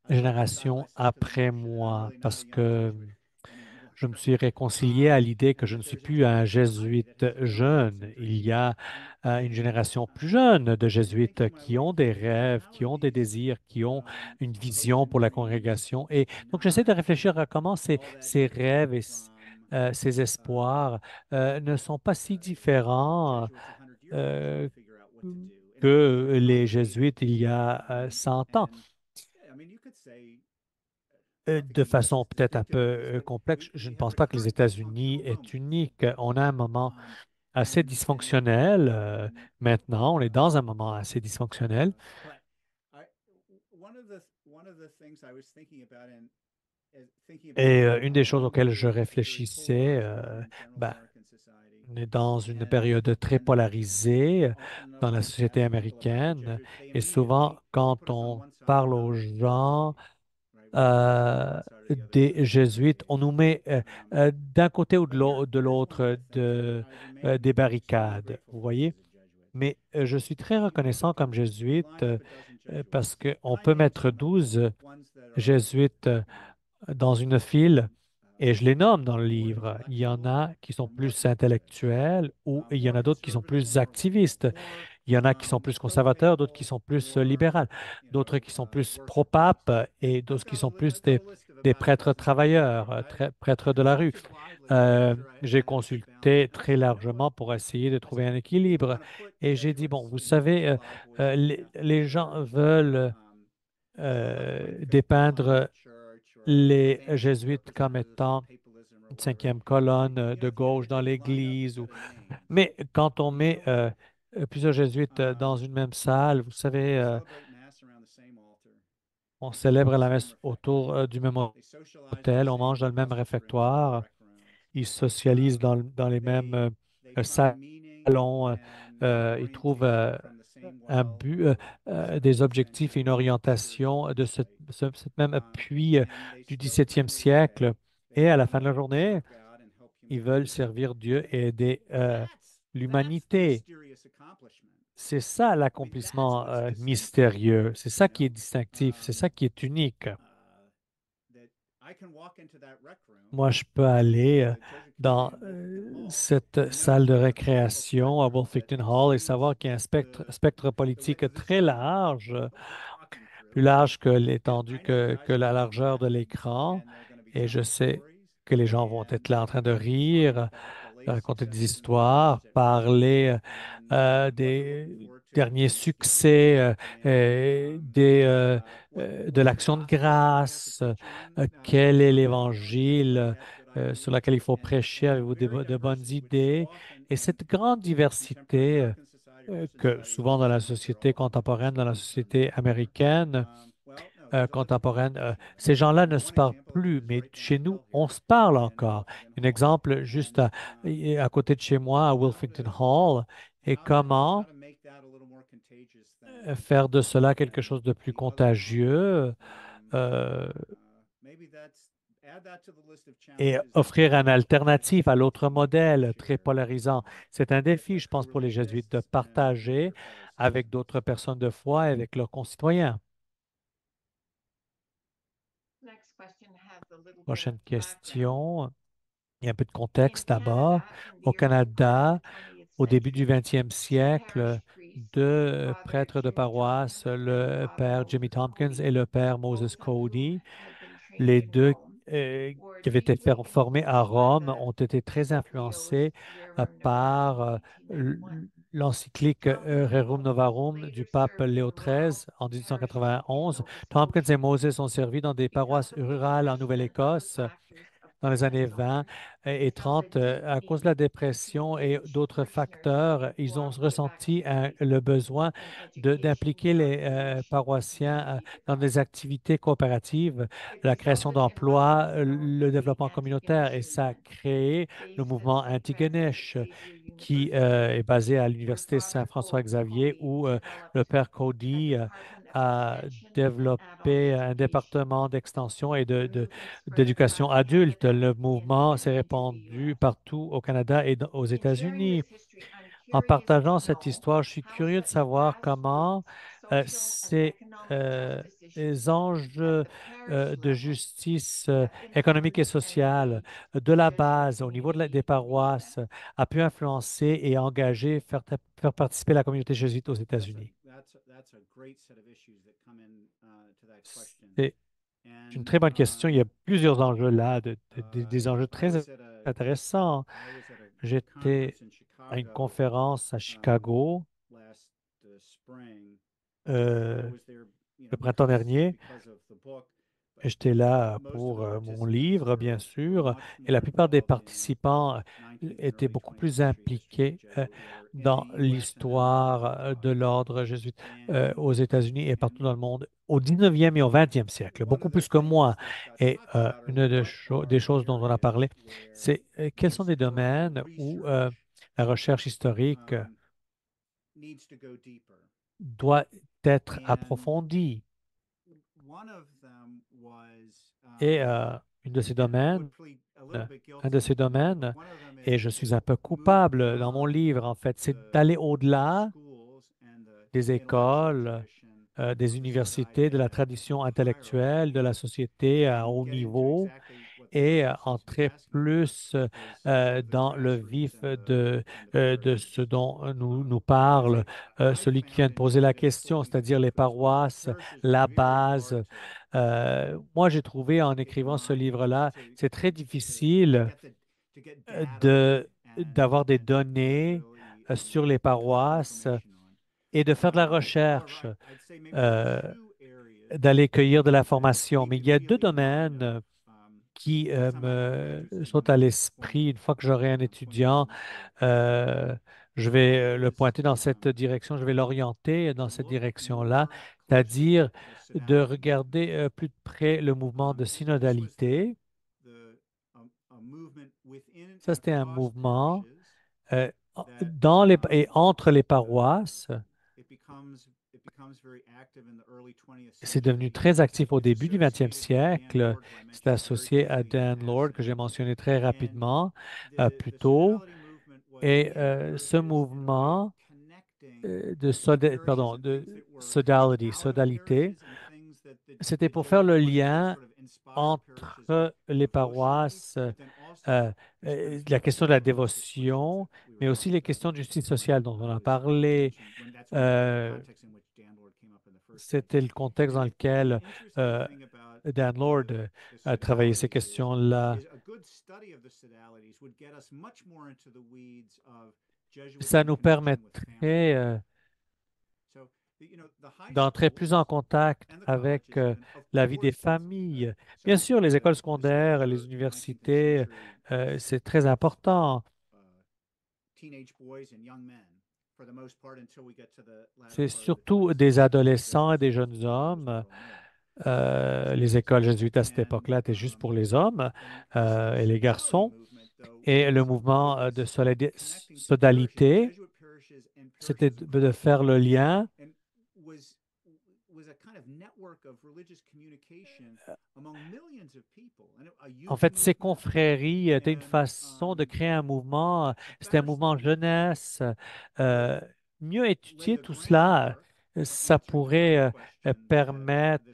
génération après moi, parce que je me suis réconcilié à l'idée que je ne suis plus un jésuite jeune. Il y a une génération plus jeune de jésuites qui ont des rêves, qui ont des désirs, qui ont une vision pour la congrégation. Et donc, j'essaie de réfléchir à comment ces rêves et ces espoirs ne sont pas si différents euh, que les jésuites il y a 100 ans. De façon peut-être un peu complexe, je ne pense pas que les États-Unis est unique. On a un moment assez dysfonctionnel. Maintenant, on est dans un moment assez dysfonctionnel. Et une des choses auxquelles je réfléchissais, ben, on est dans une période très polarisée dans la société américaine. Et souvent, quand on parle aux gens, euh, des jésuites, on nous met d'un côté ou de l'autre des barricades, vous voyez? Mais je suis très reconnaissant comme jésuite parce qu'on peut mettre 12 jésuites dans une file et je les nomme dans le livre. Il y en a qui sont plus intellectuels ou il y en a d'autres qui sont plus activistes. Il y en a qui sont plus conservateurs, d'autres qui sont plus libérales, d'autres qui sont plus pro-pape et d'autres qui sont plus des prêtres travailleurs, prêtres de la rue. J'ai consulté très largement pour essayer de trouver un équilibre et j'ai dit, bon, vous savez, les gens veulent dépeindre les jésuites comme étant une cinquième colonne de gauche dans l'Église. Mais quand on met plusieurs jésuites dans une même salle, vous savez, on célèbre la messe autour du même autel, on mange dans le même réfectoire, ils socialisent dans les mêmes salons, ils trouvent un but, des objectifs et une orientation de cette même puits du 17e siècle. Et à la fin de la journée, ils veulent servir Dieu et aider l'humanité. C'est ça l'accomplissement mystérieux. C'est ça qui est distinctif. C'est ça qui est unique. Moi, je peux aller dans cette salle de récréation à Wolfington Hall et savoir qu'il y a un spectre politique très large, plus large que l'étendue, que la largeur de l'écran. Et je sais que les gens vont être là en train de rire, raconter des histoires, parler des derniers succès, de l'action de grâce, quel est l'évangile sur lequel il faut prêcher, avez-vous de bonnes idées? Et cette grande diversité que souvent dans la société contemporaine, dans la société américaine, contemporaine. Ces gens-là ne se parlent plus, mais chez nous, on se parle encore. Un exemple juste à côté de chez moi, à Wilfington Hall, et comment faire de cela quelque chose de plus contagieux euh, et offrir une alternative à l'autre modèle très polarisant. C'est un défi, je pense, pour les jésuites de partager avec d'autres personnes de foi et avec leurs concitoyens. Prochaine question. Il y a un peu de contexte d'abord. Au Canada, au début du 20e siècle, deux prêtres de paroisse, le père Jimmy Tompkins et le père Moses Cody, les deux qui avaient été formés à Rome, ont été très influencés par l- l'encyclique Rerum Novarum du pape Léo XIII en 1891. Tompkins et Moses ont servi dans des paroisses rurales en Nouvelle-Écosse dans les années 20 et 30, à cause de la dépression et d'autres facteurs, ils ont ressenti le besoin d'impliquer les paroissiens dans des activités coopératives, la création d'emplois, le développement communautaire, et ça a créé le mouvement Antigonish qui est basé à l'Université Saint-François-Xavier où le père Cody a développé un département d'extension et d'éducation adulte. Le mouvement s'est répandu partout au Canada et aux États-Unis. En partageant cette histoire, je suis curieux de savoir comment ces les enjeux de justice économique et sociale de la base au niveau des paroisses a pu influencer et engager, faire participer la communauté jésuite aux États-Unis. C'est une très bonne question. Il y a plusieurs enjeux là, des enjeux très intéressants. J'étais à une conférence à Chicago euh, le printemps dernier. J'étais là pour mon livre, bien sûr, et la plupart des participants étaient beaucoup plus impliqués dans l'histoire de l'ordre jésuite aux États-Unis et partout dans le monde au 19e et au 20e siècle, beaucoup plus que moi. Et des choses dont on a parlé, c'est quels sont des domaines où la recherche historique doit être approfondie. Et une de ces domaines, un de ces domaines, et je suis un peu coupable dans mon livre, en fait, c'est d'aller au-delà des écoles, des universités, de la tradition intellectuelle, de la société à haut niveau et entrer plus dans le vif de ce dont nous parle celui qui vient de poser la question, c'est-à-dire les paroisses, la base. Moi, j'ai trouvé en écrivant ce livre-là, c'est très difficile d'avoir des données sur les paroisses et de faire de la recherche, euh, d'aller cueillir de l'information. Mais il y a deux domaines qui me sautent à l'esprit une fois que j'aurai un étudiant. euh, je vais le pointer dans cette direction, je vais l'orienter dans cette direction-là, c'est-à-dire de regarder plus de près le mouvement de synodalité. Ça, c'était un mouvement dans et entre les paroisses. C'est devenu très actif au début du 20e siècle. C'est associé à Dan Lord, que j'ai mentionné très rapidement plus tôt. Et ce mouvement de sodalité, c'était pour faire le lien entre les paroisses, la question de la dévotion, mais aussi les questions de justice sociale dont on a parlé. Euh, C'était le contexte dans lequel euh, Dan Lord a travaillé ces questions-là. Ça nous permettrait d'entrer plus en contact avec la vie des familles. Bien sûr, les écoles secondaires, les universités, c'est très important. C'est surtout des adolescents et des jeunes hommes. Les écoles jésuites à cette époque-là étaient juste pour les hommes et les garçons. Et le mouvement de sodalité, c'était de faire le lien. En fait, ces confréries étaient une façon de créer un mouvement. C'était un mouvement jeunesse. Euh, Mieux étudier tout cela, ça pourrait permettre,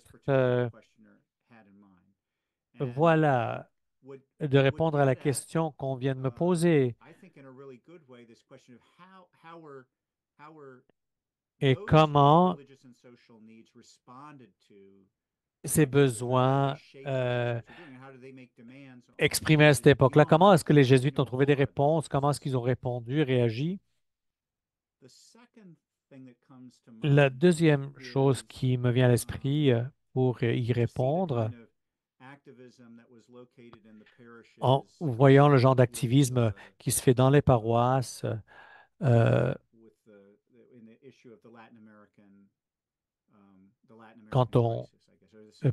voilà, de répondre à la question qu'on vient de me poser. Et comment ces besoins exprimés à cette époque-là, comment est-ce que les Jésuites ont trouvé des réponses? Comment est-ce qu'ils ont répondu, réagi? La deuxième chose qui me vient à l'esprit pour y répondre, en voyant le genre d'activisme qui se fait dans les paroisses, euh, quand on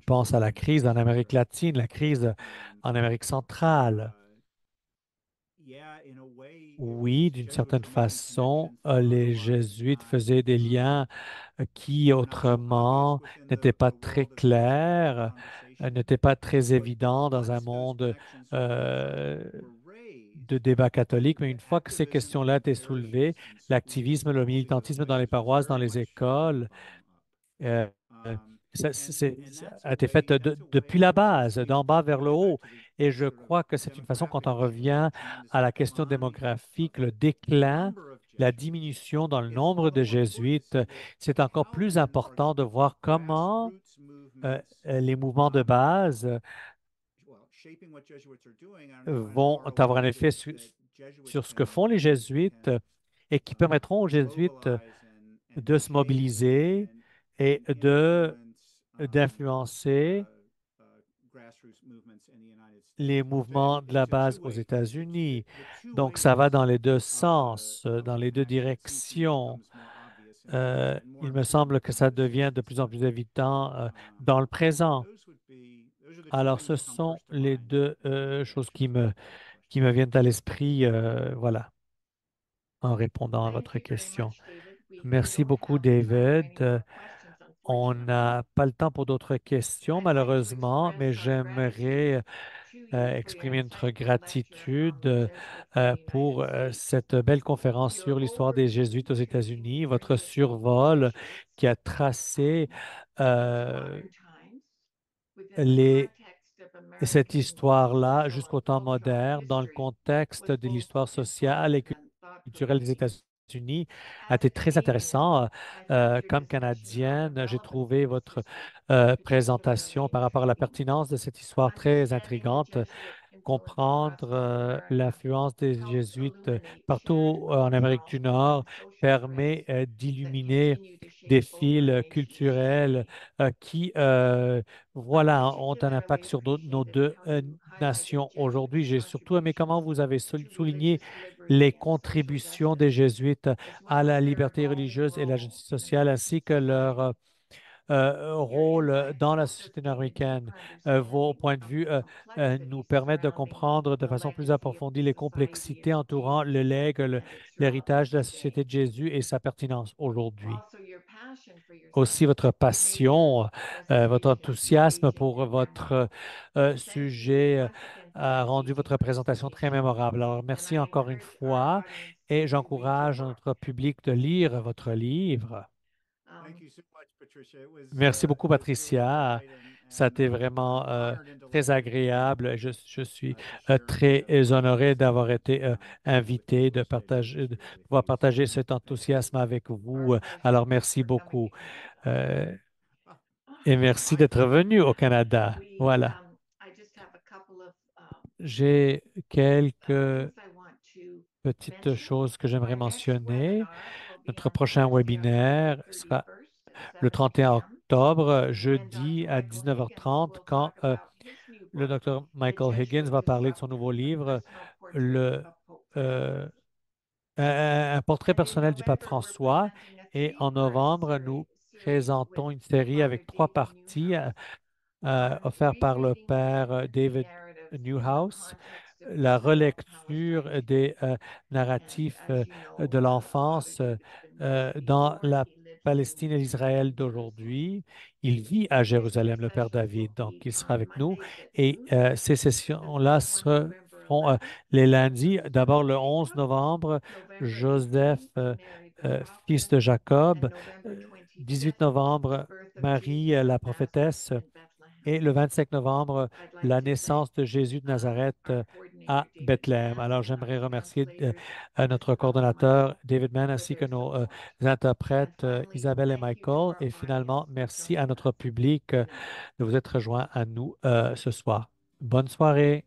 pense à la crise en Amérique latine, la crise en Amérique centrale. Oui, d'une certaine façon, les Jésuites faisaient des liens qui autrement n'était pas très clair, n'était pas très évident dans un monde euh, de débat catholique. Mais une fois que ces questions-là étaient soulevées, l'activisme, le militantisme dans les paroisses, dans les écoles, euh, euh, ça a été fait depuis la base, d'en bas vers le haut. Et je crois que c'est une façon, quand on revient à la question démographique, le déclin, la diminution dans le nombre de jésuites, c'est encore plus important de voir comment les mouvements de base vont avoir un effet sur ce que font les jésuites et qui permettront aux jésuites de se mobiliser et d'influencer les mouvements de la base aux États-Unis. Donc, ça va dans les deux sens, dans les deux directions. Il me semble que ça devient de plus en plus évident dans le présent. Alors, ce sont les deux choses qui me viennent à l'esprit, voilà, en répondant à votre question. Merci beaucoup, David. On n'a pas le temps pour d'autres questions, malheureusement, mais j'aimerais exprimer notre gratitude pour cette belle conférence sur l'histoire des Jésuites aux États-Unis, votre survol qui a tracé euh, les cette histoire-là jusqu'au temps moderne, dans le contexte de l'histoire sociale et culturelle des États-Unis, a été très intéressant. Comme Canadienne, j'ai trouvé votre présentation par rapport à la pertinence de cette histoire très intrigante, comprendre l'influence des Jésuites partout en Amérique du Nord permet d'illuminer des fils culturels qui, voilà, ont un impact sur nos deux nations aujourd'hui. J'ai surtout aimé comment vous avez souligné les contributions des Jésuites à la liberté religieuse et la justice sociale, ainsi que leur rôle dans la société nord-américaine. Vos points de vue nous permettent de comprendre de façon plus approfondie les complexités entourant le legs, l'héritage de la Société de Jésus et sa pertinence aujourd'hui. Aussi, votre passion, votre enthousiasme pour votre sujet a rendu votre présentation très mémorable. Alors, merci encore une fois et j'encourage notre public de lire votre livre. Merci beaucoup, Patricia. Ça a été vraiment très agréable. Je suis très honoré d'avoir été invité, de pouvoir partager cet enthousiasme avec vous. Alors, merci beaucoup. Et merci d'être venu au Canada. Voilà. J'ai quelques petites choses que j'aimerais mentionner. Notre prochain webinaire sera le 31 octobre, jeudi à 19h30, quand le docteur Michael Higgins va parler de son nouveau livre, le, euh, un portrait personnel du pape François. Et en novembre, nous présentons une série avec 3 parties offert par le père David Newhouse, la relecture des narratifs de l'enfance dans la Palestine et l'Israël d'aujourd'hui. Il vit à Jérusalem, le père David, donc il sera avec nous. Et ces sessions-là se feront les lundis. D'abord, le 11 novembre, Joseph, fils de Jacob. 18 novembre, Marie, la prophétesse. Et le 25 novembre, la naissance de Jésus de Nazareth à Bethléem. Alors, j'aimerais remercier notre coordonnateur David Mann ainsi que nos interprètes Isabelle et Michael. Et finalement, merci à notre public de vous être rejoint à nous ce soir. Bonne soirée.